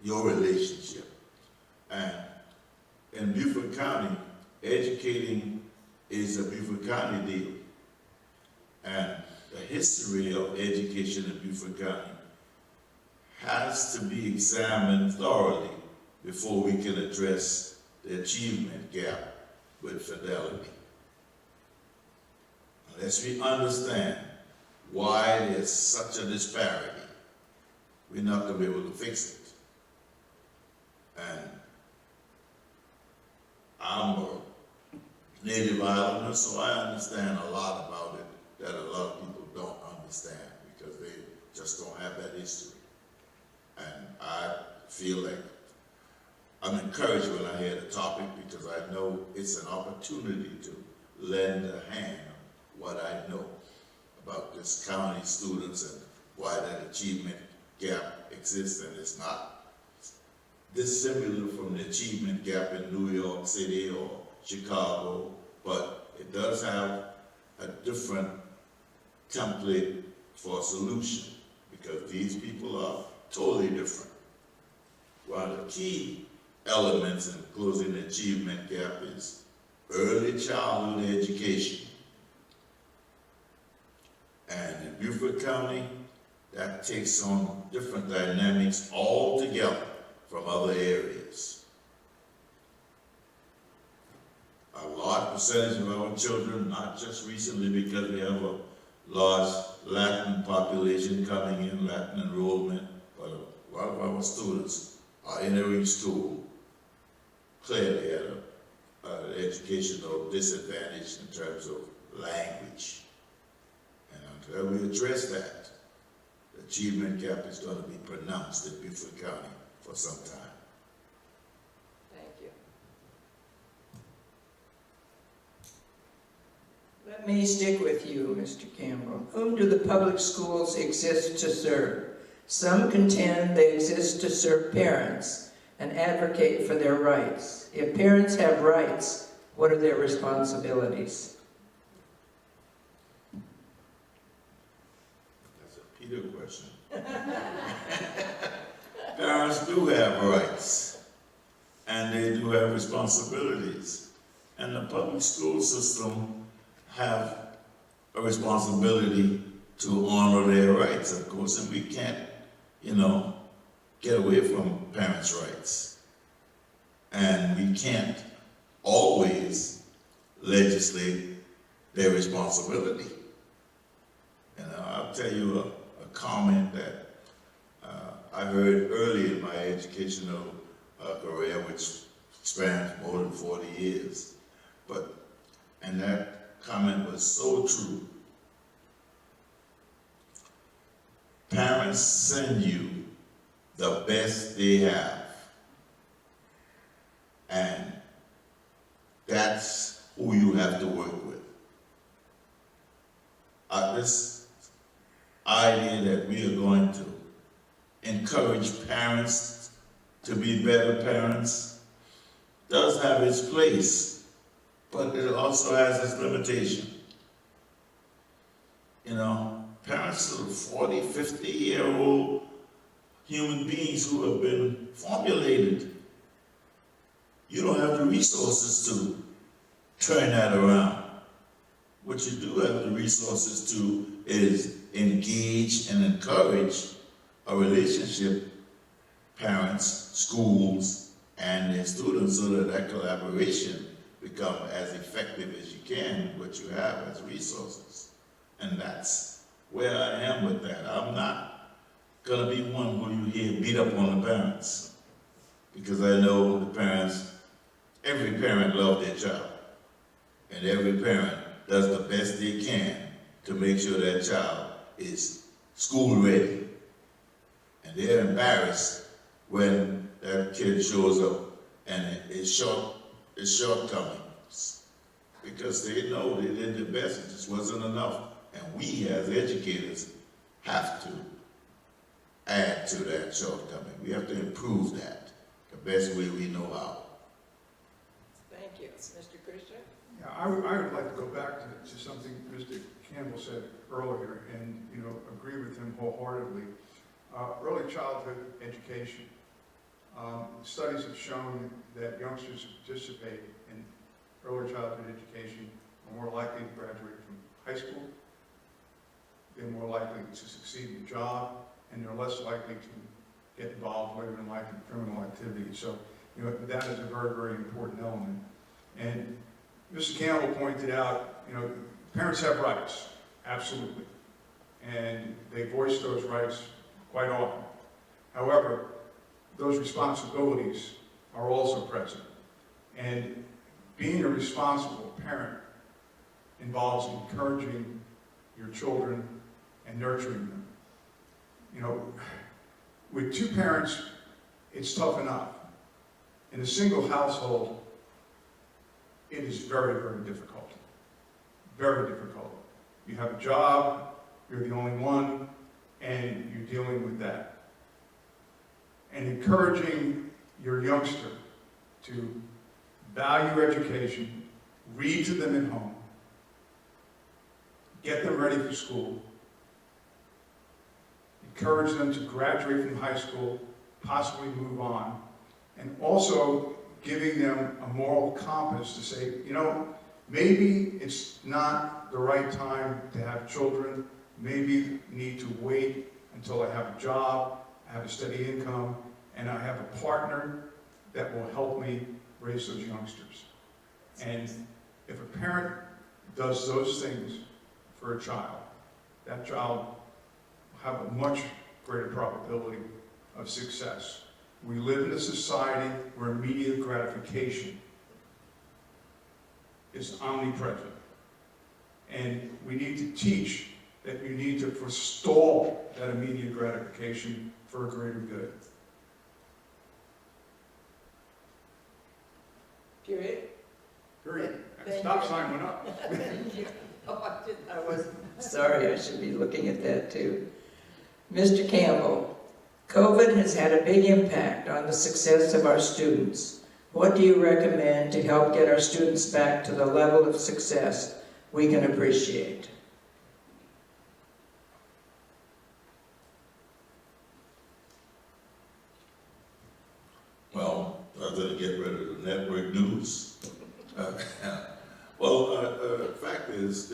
your relationship. And in Beaufort County, educating is a Beaufort County deal. And the history of education in Beaufort County has to be examined thoroughly before we can address the achievement gap with fidelity. Unless we understand why there's such a disparity, we're not going to be able to fix it. And I'm a native islander, so I understand a lot about it that a lot of people don't understand because they just don't have that history. And I feel like I'm encouraged when I hear the topic because I know it's an opportunity to lend a hand on what I know about this county students and why that achievement gap exists, and it's not dissimilar from the achievement gap in New York City or Chicago, but it does have a different template for a solution because these people are totally different. One of the key elements in closing the achievement gap is early childhood education. And in Beaufort County, that takes on different dynamics altogether from other areas. A large percentage of our children, not just recently because we have a large Latin population coming in, Latin enrollment, but a lot of our students are entering school clearly at an educational disadvantage in terms of language. And until we address that, the achievement gap is going to be pronounced in Beaufort County for some time. Thank you. Let me stick with you, Mr. Campbell. Whom do the public schools exist to serve? Some contend they exist to serve parents and advocate for their rights. If parents have rights, what are their responsibilities? That's a Peter question. Parents do have rights, and they do have responsibilities. And the public school system have a responsibility to honor their rights, of course, and we can't, get away from parents' rights. And we can't always legislate their responsibility. I'll tell you a comment that I heard early in my educational career, which spans more than 40 years. And that comment was so true. Parents send you the best they have. And that's who you have to work with. This idea that we are going to encourage parents to be better parents does have its place, but it also has its limitation. Parents are 40, 50-year-old human beings who have been formulated. You don't have the resources to turn that around. What you do have the resources to is engage and encourage a relationship, parents, schools, and their students, so that that collaboration become as effective as you can, what you have as resources. And that's where I am with that. I'm not gonna be one who you hear beat up on the parents, because I know the parents, every parent loves their child, and every parent does the best they can to make sure that child is school ready. And they're embarrassed when that kid shows up and it's shortcomings, because they know they did their best, it just wasn't enough. And we as educators have to add to that shortcoming. We have to improve that the best way we know how. Thank you. Mr. Christian? Yeah, I would like to go back to something Mr. Campbell said earlier and, agree with him wholeheartedly. Early childhood education. Studies have shown that youngsters who participate in early childhood education are more likely to graduate from high school, they're more likely to succeed in a job, and they're less likely to get involved later in life in criminal activity. So, that is a very, very important element. And Mr. Campbell pointed out, parents have rights, absolutely. And they voice those rights quite often. However, those responsibilities are also present. And being a responsible parent involves encouraging your children and nurturing them. With two parents, it's tough enough. In a single household, it is very, very difficult. Very difficult. You have a job, you're the only one, and you're dealing with that. And encouraging your youngster to value education, read to them at home, get them ready for school, encourage them to graduate from high school, possibly move on, and also giving them a moral compass to say, maybe it's not the right time to have children, maybe you need to wait until I have a job, I have a steady income, and I have a partner that will help me raise those youngsters. And if a parent does those things for a child, that child will have a much greater probability of success. We live in a society where immediate gratification is omnipresent. And we need to teach that you need to forestall that immediate gratification for a greater good. Period. Period. Thank Stop you. sign went up. I was sorry, I should be looking at that too. Mr. Campbell, COVID has had a big impact on the success of our students. What do you recommend to help get our students back to the level of success we can appreciate? Well, other than get rid of the network news. The fact is,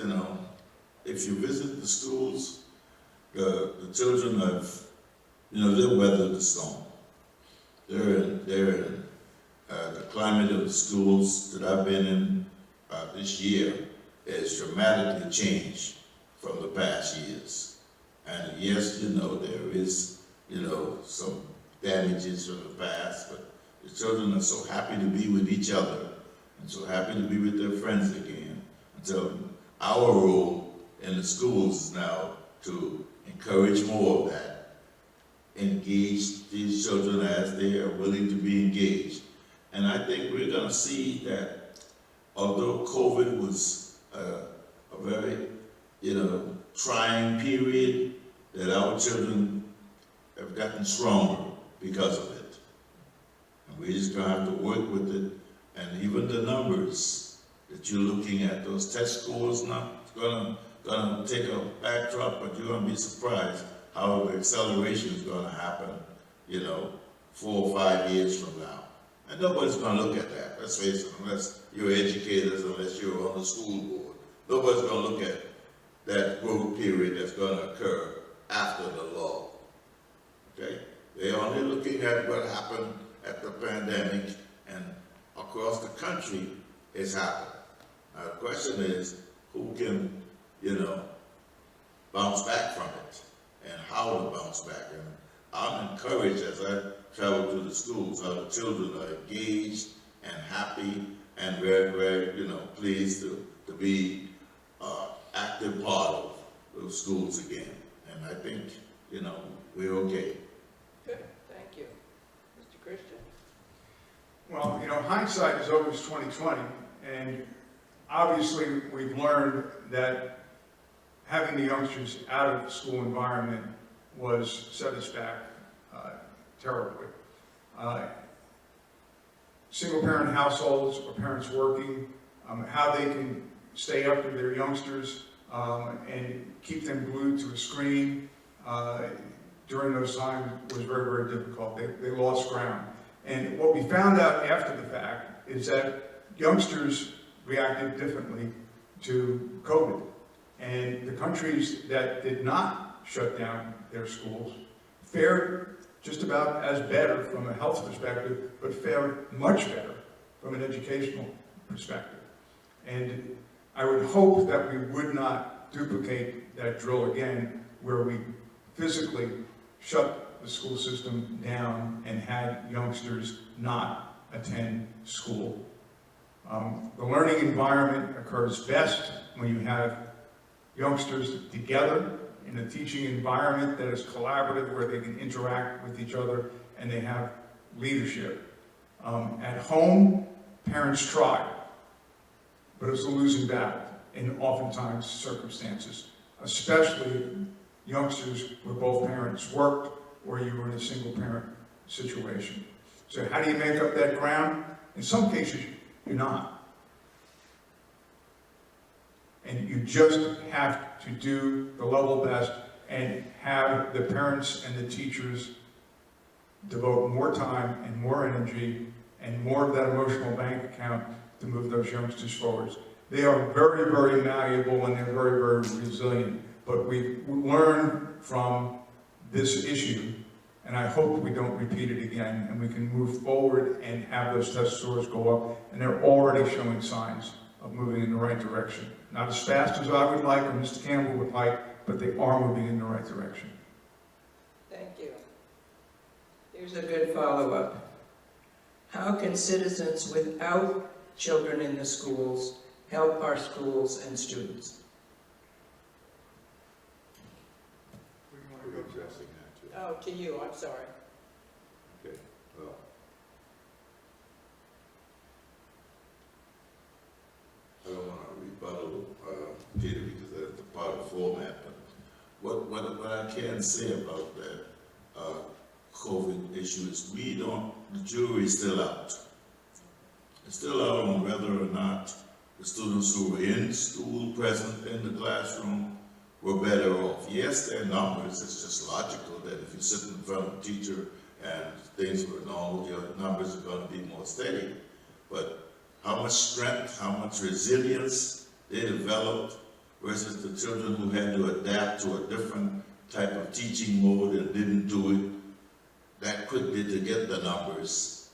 if you visit the schools, the children have, they've weathered the storm. They're in the climate of the schools that I've been in this year is dramatically changed from the past years. And yes, there is, some damages from the past, but the children are so happy to be with each other and so happy to be with their friends again. And so our role in the schools is now to encourage more of that, engage these children as they are willing to be engaged. And I think we're going to see that although COVID was a very, trying period, that our children have gotten stronger because of it. And we're just going to have to work with it. And even the numbers that you're looking at, those test scores, not going to take a backdrop, but you're going to be surprised how the acceleration is going to happen, 4 or 5 years from now. And nobody's going to look at that, let's face it, unless you're educators, unless you're on the school board. Nobody's going to look at that growth period that's going to occur after the law. Okay? They're only looking at what happened at the pandemic, and across the country it's happened. Now the question is, who can, bounce back from it, and how to bounce back. And I'm encouraged as I travel to the schools, how the children are engaged and happy and very, very, pleased to be active part of those schools again. And I think, we're okay. Good, thank you. Mr. Christian? Well, hindsight is always 20/20, and obviously we've learned that having the youngsters out of the school environment was set us back terribly. Single-parent households or parents working, how they can stay up with their youngsters and keep them glued to a screen during those times was very, very difficult. They lost ground. And what we found out after the fact is that youngsters reacted differently to COVID. And the countries that did not shut down their schools fared just about as better from a health perspective, but fared much better from an educational perspective. And I would hope that we would not duplicate that drill again, where we physically shut the school system down and had youngsters not attend school. The learning environment occurs best when you have youngsters together in a teaching environment that is collaborative, where they can interact with each other and they have leadership. At home, parents try, but it's a losing battle in oftentimes circumstances, especially youngsters where both parents worked or you were in a single parent situation. So how do you make up that ground? In some cases, you're not. And you just have to do the level best and have the parents and the teachers devote more time and more energy and more of that emotional bank account to move those youngsters forward. They are very, very malleable and they're very, very resilient. But we learn from this issue, and I hope we don't repeat it again, and we can move forward and have those test scores go up, and they're already showing signs of moving in the right direction. Not as fast as I would like or Mr. Campbell would like, but they are moving in the right direction. Thank you. Here's a good follow-up. How can citizens without children in the schools help our schools and students? We're addressing that too. Oh, to you, I'm sorry. Okay, well. I don't want to rebuttal Peter because that's the part of the format, but what I can say about that COVID issue is the jury's still out. It's still out on whether or not the students who were in school, present in the classroom, were better off. Yes, their numbers, it's just logical that if you sit in front of a teacher and things were normal, your numbers are going to be more steady. But how much strength, how much resilience they developed versus the children who had to adapt to a different type of teaching mode and didn't do it that quickly to get the numbers.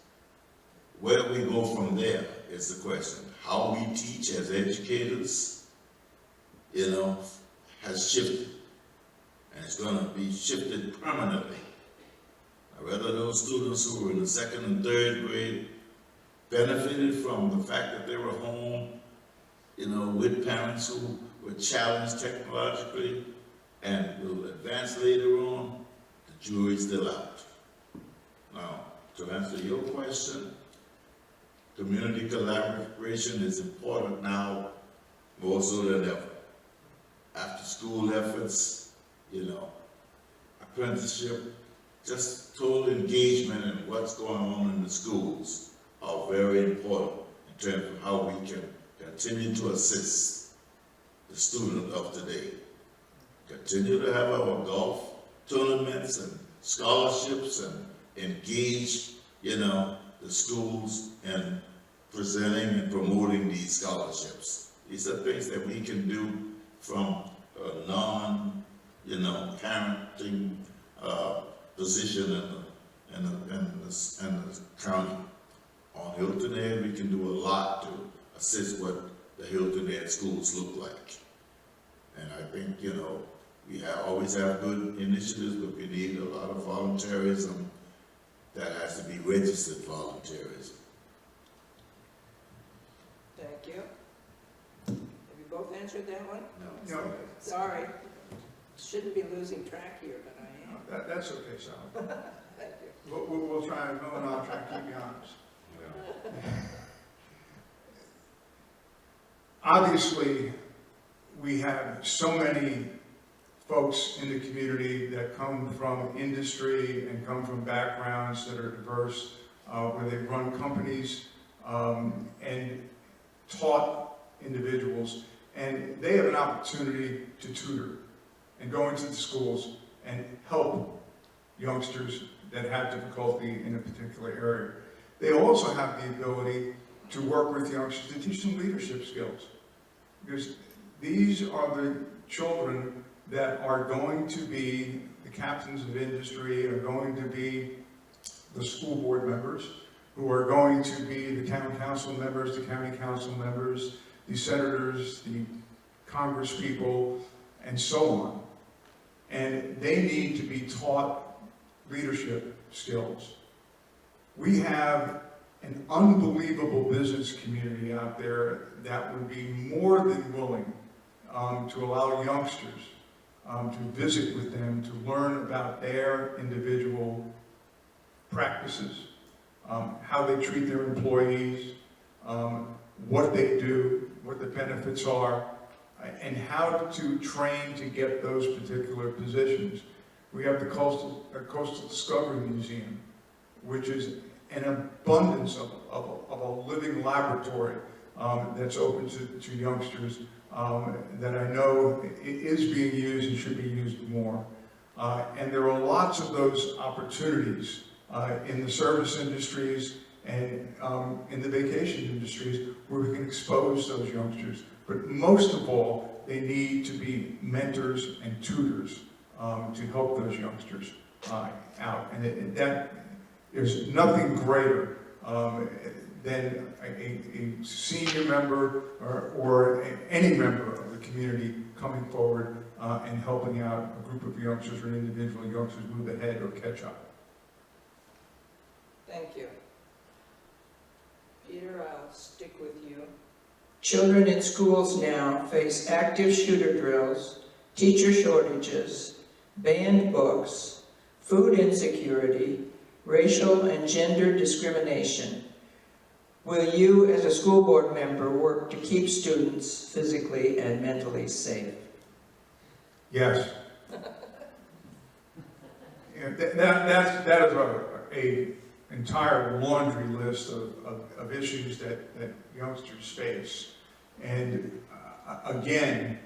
Where do we go from there is the question. How we teach as educators, you know, has shifted. And it's going to be shifted permanently. Now, whether those students who were in the 2nd and 3rd grade benefited from the fact that they were home, you know, with parents who were challenged technologically and will advance later on, the jury's still out. Now, to answer your question, community collaboration is important now more so than ever. After school efforts, you know, apprenticeship, just total engagement in what's going on in the schools are very important in terms of how we can continue to assist the student of today. Continue to have our golf tournaments and scholarships and engage, you know, the schools in presenting and promoting these scholarships. These are things that we can do from a parenting position in the county. On Hilton Head, we can do a lot to assist what the Hilton Head schools look like. And I think, you know, we always have good initiatives, but we need a lot of volunteerism that has to be registered volunteerism. Thank you. Have you both answered that one? No, Sorry. Shouldn't be losing track here, but I am. that's okay, Sal. Thank you. We'll try and I'll try and keep you honest. Obviously, we have so many folks in the community that come from industry and come from backgrounds that are diverse, where they run companies and taught individuals, and they have an opportunity to tutor and go into the schools and help youngsters that have difficulty in a particular area. They also have the ability to work with youngsters to teach them leadership skills, because these are the children that are going to be the captains of industry, are going to be the school board members, who are going to be the town council members, the county council members, the senators, the congresspeople, and so on. And they need to be taught leadership skills. We have an unbelievable business community out there that would be more than willing to allow youngsters to visit with them, to learn about their individual practices, how they treat their employees, what they do, what the benefits are, and how to train to get those particular positions. We have the Coastal Discovery Museum, which is an abundance of a living laboratory that's open to youngsters that I know is being used and should be used more. And there are lots of those opportunities in the service industries and in the vacation industries where we can expose those youngsters. But most of all, they need to be mentors and tutors to help those youngsters out. And there's nothing greater than a senior member or any member of the community coming forward and helping out a group of youngsters or an individual youngsters move ahead or catch up. Thank you. Peter, I'll stick with you. Children in schools now face active shooter drills, teacher shortages, banned books, food insecurity, racial and gender discrimination. Will you, as a school board member, work to keep students physically and mentally safe? Yes. Yeah, that is an entire laundry list of issues that youngsters face. And again,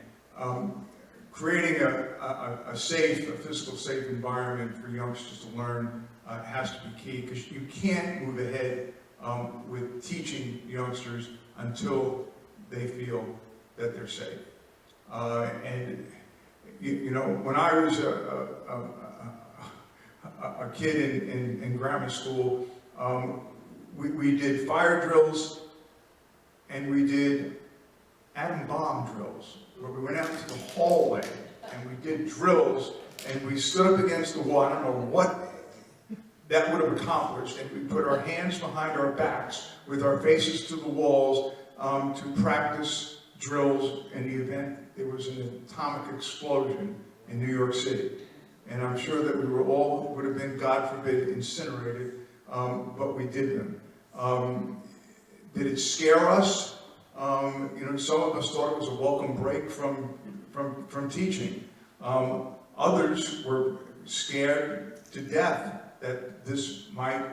creating a physical safe environment for youngsters to learn has to be key, because you can't move ahead with teaching youngsters until they feel that they're safe. And You know, when I was a kid in grammar school, we did fire drills and we did atom bomb drills, where we went out into the hallway and we did drills and we stood up against the wall. I don't know what that would have accomplished, and we put our hands behind our backs with our faces to the walls to practice drills in the event there was an atomic explosion in New York City. And I'm sure that we were all, would have been, God forbid, incinerated, but we did them. Did it scare us? You know, some of us thought it was a welcome break from teaching. Others were scared to death that this might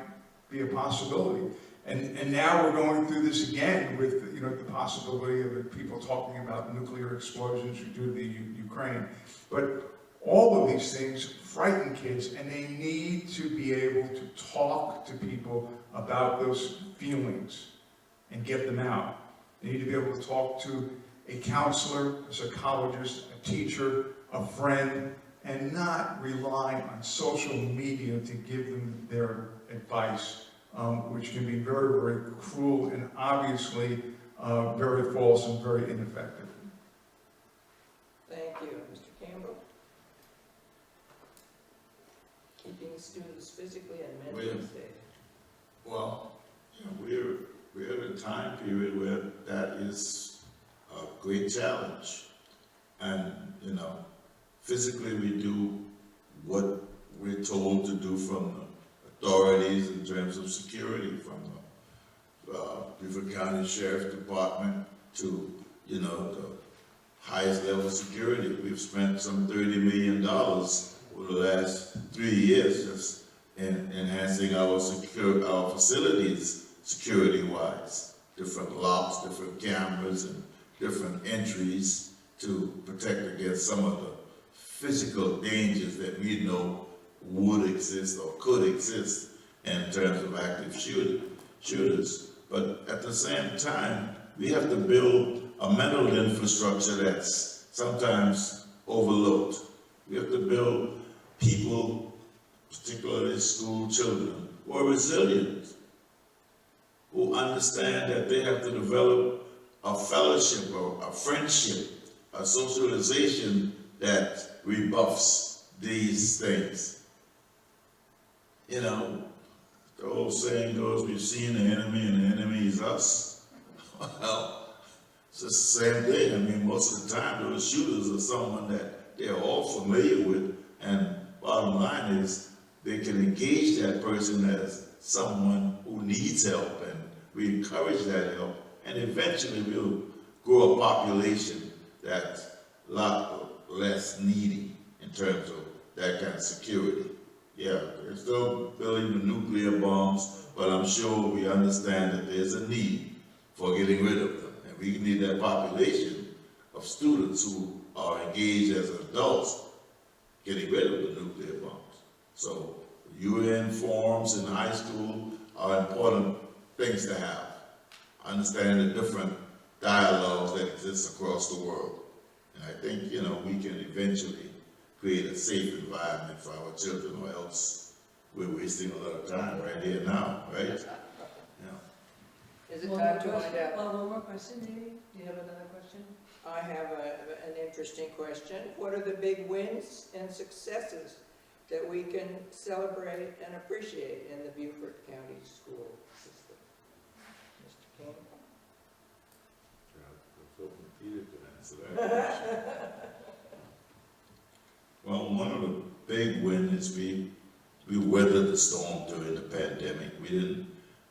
be a possibility. And now we're going through this again with, you know, the possibility of people talking about nuclear explosions due to the Ukraine. But all of these things frighten kids, and they need to be able to talk to people about those feelings and get them out. They need to be able to talk to a counselor, a psychologist, a teacher, a friend, and not rely on social media to give them their advice, which can be very, very cruel and obviously very false and very ineffective. Thank you. Mr. Campbell? Keeping students physically and mentally safe. Well, you know, we're at a time period where that is a great challenge. And, you know, physically we do what we're told to do from the authorities in terms of security, from the Beaufort County Sheriff's Department to, you know, the highest level of security. We've spent some $30 million over the last 3 years just in enhancing our facilities security-wise. Different locks, different cameras, and different entries to protect against some of the physical dangers that we know would exist or could exist in terms of active shooters. But at the same time, we have to build a mental infrastructure that's sometimes overlooked. We have to build people, particularly school children, who are resilient, who understand that they have to develop a fellowship or a friendship, a socialization that rebuffs these things. You know, the old saying goes, we've seen the enemy and the enemy is us. Well, it's just the same thing. I mean, most of the time those shooters are someone that they're all familiar with, and bottom line is they can engage that person as someone who needs help, and we encourage that help, and eventually we'll grow a population that's a lot less needy in terms of that kind of security. Yeah, they're still building the nuclear bombs, but I'm sure we understand that there's a need for getting rid of them. And we need that population of students who are engaged as adults getting rid of the nuclear bombs. So UN forums in high school are important things to have. Understanding the different dialogues that exist across the world. And I think, you know, we can eventually create a safe environment for our children, or else we're wasting a lot of time right here now, right? Yeah. Is it time to wind up? Well, one more question, maybe? Do you have another question? I have an interesting question. What are the big wins and successes that we can celebrate and appreciate in the Beaufort County school system? Mr. King? I was hoping Peter could answer that question. Well, one of the big wins is we weathered the storm during the pandemic. We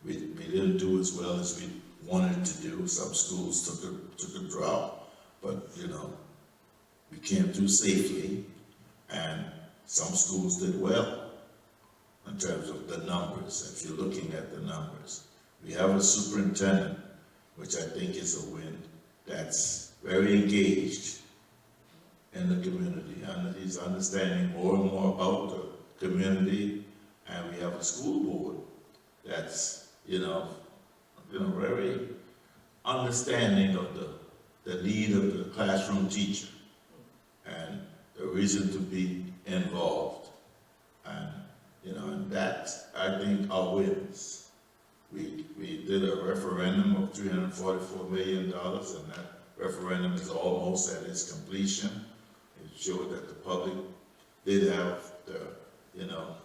didn't do as well as we wanted to do. Some schools took a drop, but you know, we came through safely, and some schools did well in terms of the numbers. If you're looking at the numbers, we have a superintendent, which I think is a win, that's very engaged in the community, and he's understanding more and more about the community, and we have a school board that's, you know, very understanding of the need of the classroom teacher, and the reason to be involved. And, you know, and that, I think, are wins. We did a referendum of $344 million, and that referendum is almost at its completion. It showed that the public did have the, you know,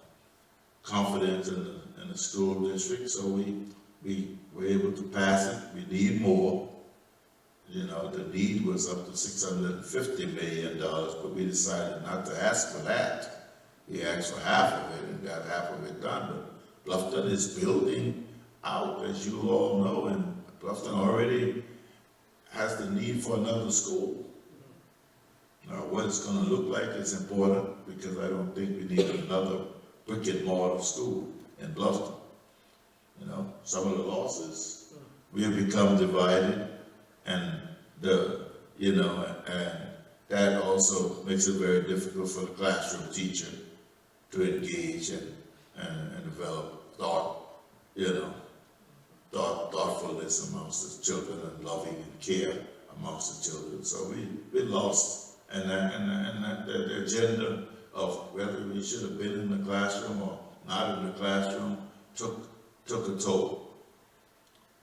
confidence in the school district, so we were able to pass it. We need more. You know, the need was up to $650 million, but we decided not to ask for that. We asked for half of it and got half of it done. But Bluffton is building out, as you all know, and Bluffton already has the need for another school. Now, what it's going to look like is important, because I don't think we need another brick and mortar school in Bluffton. You know, some of the losses, we have become divided, and and that also makes it very difficult for the classroom teacher to engage and develop thoughtfulness amongst the children, and loving and care amongst the children. So we lost, and the agenda of whether we should have been in the classroom or not in the classroom took a toll.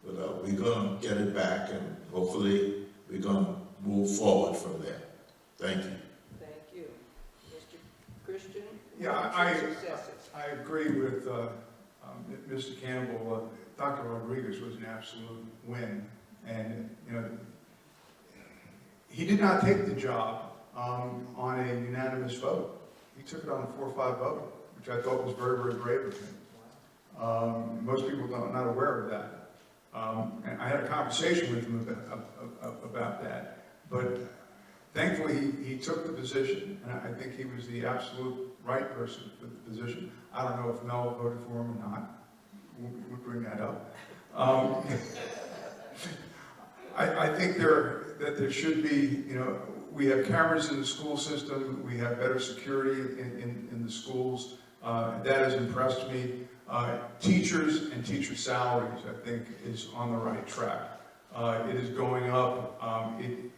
But we're going to get it back, and hopefully we're going to move forward from there. Thank you. Thank you. Mr. Christian? Yeah, I agree with Mr. Campbell. Dr. Rodriguez was an absolute win, and you know, he did not take the job on a unanimous vote. He took it on a 4-5 vote, which I thought was very, very brave of him. Most people are not aware of that. And I had a conversation with him about that, but thankfully he took the position, and I think he was the absolute right person for the position. I don't know if Mel voted for him or not. We'll bring that up. I think that there should be, you know, we have cameras in the school system, we have better security in the schools. That has impressed me. Teachers and teacher salaries, I think, is on the right track. It is going up. It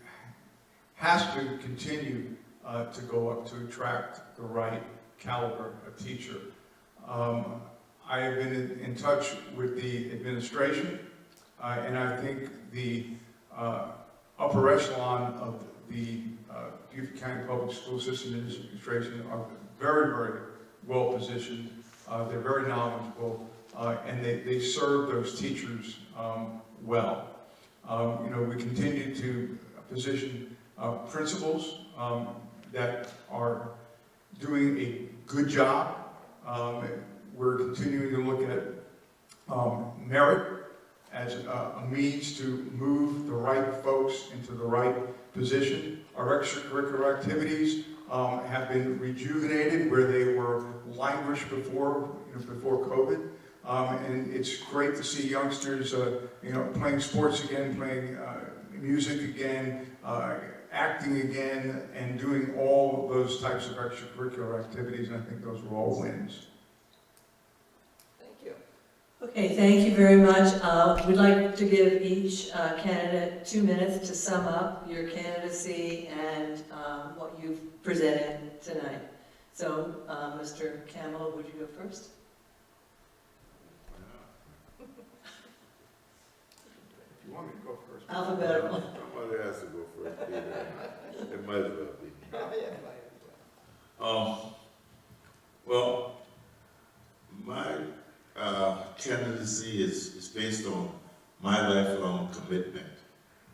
has to continue to go up to attract the right caliber of teacher. I have been in touch with the administration, and I think the upper echelon of the Beaufort County Public School System administration are very, very well positioned. They're very knowledgeable, and they serve those teachers well. You know, we continue to position principals that are doing a good job. We're continuing to look at merit as a means to move the right folks into the right position. Our extracurricular activities have been rejuvenated where they were languished before COVID, and it's great to see youngsters, playing sports again, playing music again, acting again, and doing all of those types of extracurricular activities. And I think those were all wins. Thank you. Okay, thank you very much. We'd like to give each candidate 2 minutes to sum up your candidacy and what you've presented tonight. So, Mr. Campbell, would you go first? If you want me to go first. Alphabetical. Somebody has to go first. It might as well be. Well, my candidacy is based on my lifelong commitment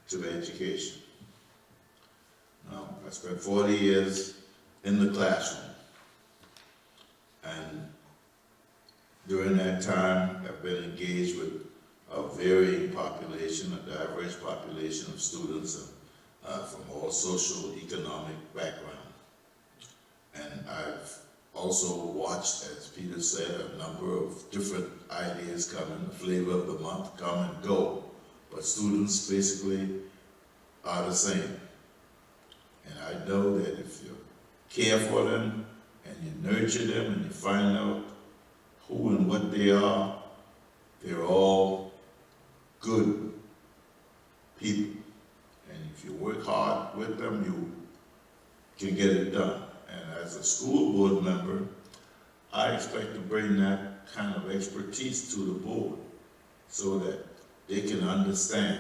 to education. I spent 40 years in the classroom, and during that time I've been engaged with a varying population, a diverse population of students from all social, economic background. And I've also watched, as Peter said, a number of different ideas come in, the flavor of the month come and go. But students basically are the same. And I know that if you care for them and you nurture them and you find out who and what they are, they're all good people. And if you work hard with them, you can get it done. as a school board member, I expect to bring that kind of expertise to the board so that they can understand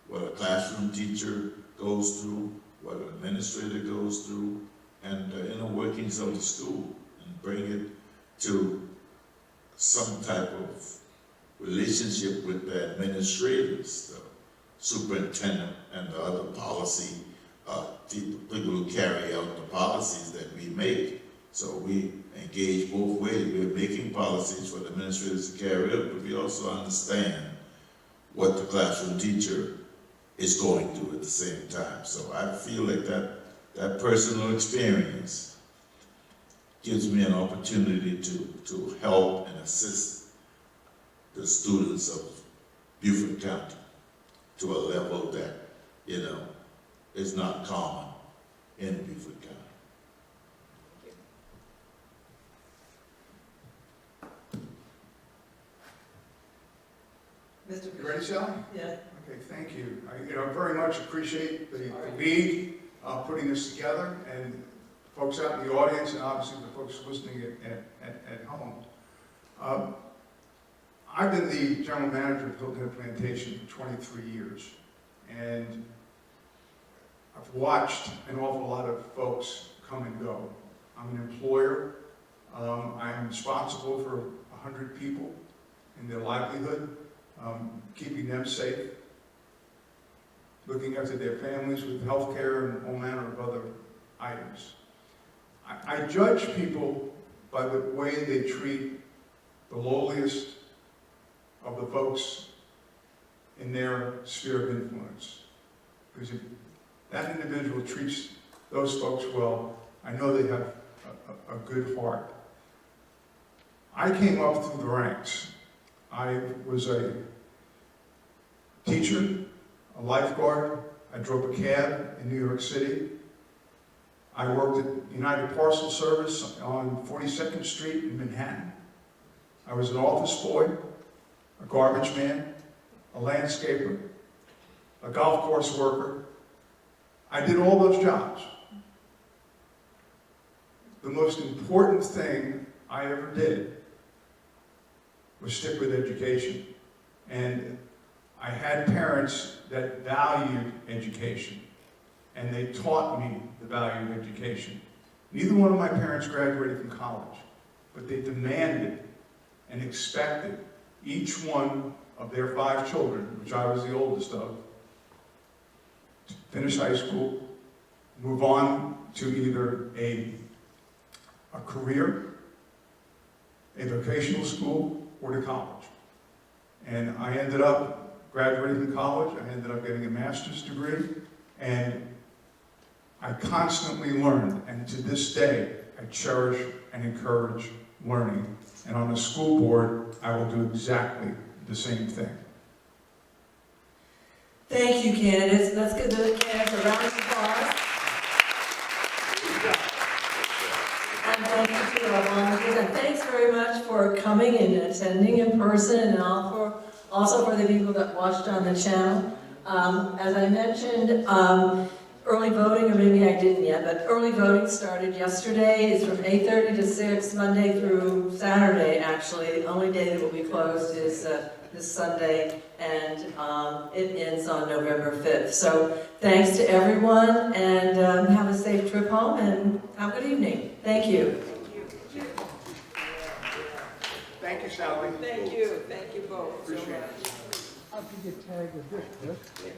what a classroom teacher goes through, what an administrator goes through, and the inner workings of the school, and bring it to some type of relationship with the administrators, the superintendent, and the other policy people who carry out the policies that we make. So we engage both ways. We're making policies for the administrators to carry out, but we also understand what the classroom teacher is going through at the same time. So I feel like that personal experience gives me an opportunity to help and assist the students of Beaufort County to a level that, you know, is not common in Beaufort County. Mr. You ready, Sally? Yeah. Okay, thank you. I very much appreciate the league putting this together, and folks out in the audience, and obviously the folks listening at home. I've been the general manager of Hilton Head Plantation for 23 years, and I've watched an awful lot of folks come and go. I'm an employer. I'm responsible for 100 people and their livelihood, keeping them safe, looking after their families with health care and all manner of other items. I judge people by the way they treat the lowliest of the folks in their sphere of influence. Because if that individual treats those folks well, I know they have a good heart. I came up through the ranks. I was a teacher, a lifeguard. I drove a cab in New York City. I worked at United Parcel Service on 42nd Street in Manhattan. I was an office boy, a garbage man, a landscaper, a golf course worker. I did all those jobs. The most important thing I ever did was stick with education. And I had parents that valued education, and they taught me the value of education. Neither one of my parents graduated from college, but they demanded and expected each one of their 5 children, which I was the oldest of, to finish high school, move on to either a career, a vocational school, or to college. And I ended up graduating from college. I ended up getting a master's degree, and I constantly learned, and to this day, I cherish and encourage learning. And on the school board, I will do exactly the same thing. Thank you, candidates. Let's give the candidates a round of applause. And thank you to our volunteers, and thanks very much for coming and attending in person, and also for the people that watched on the channel. As I mentioned, early voting, or maybe I didn't yet, but early voting started yesterday. It's from 8:30 to 6, Monday through Saturday, actually. The only day that will be closed is this Sunday, and it ends on November 5th. So thanks to everyone, and have a safe trip home, and have a good evening. Thank you. Thank you, Sally. Thank you both so much. How could you tag with this?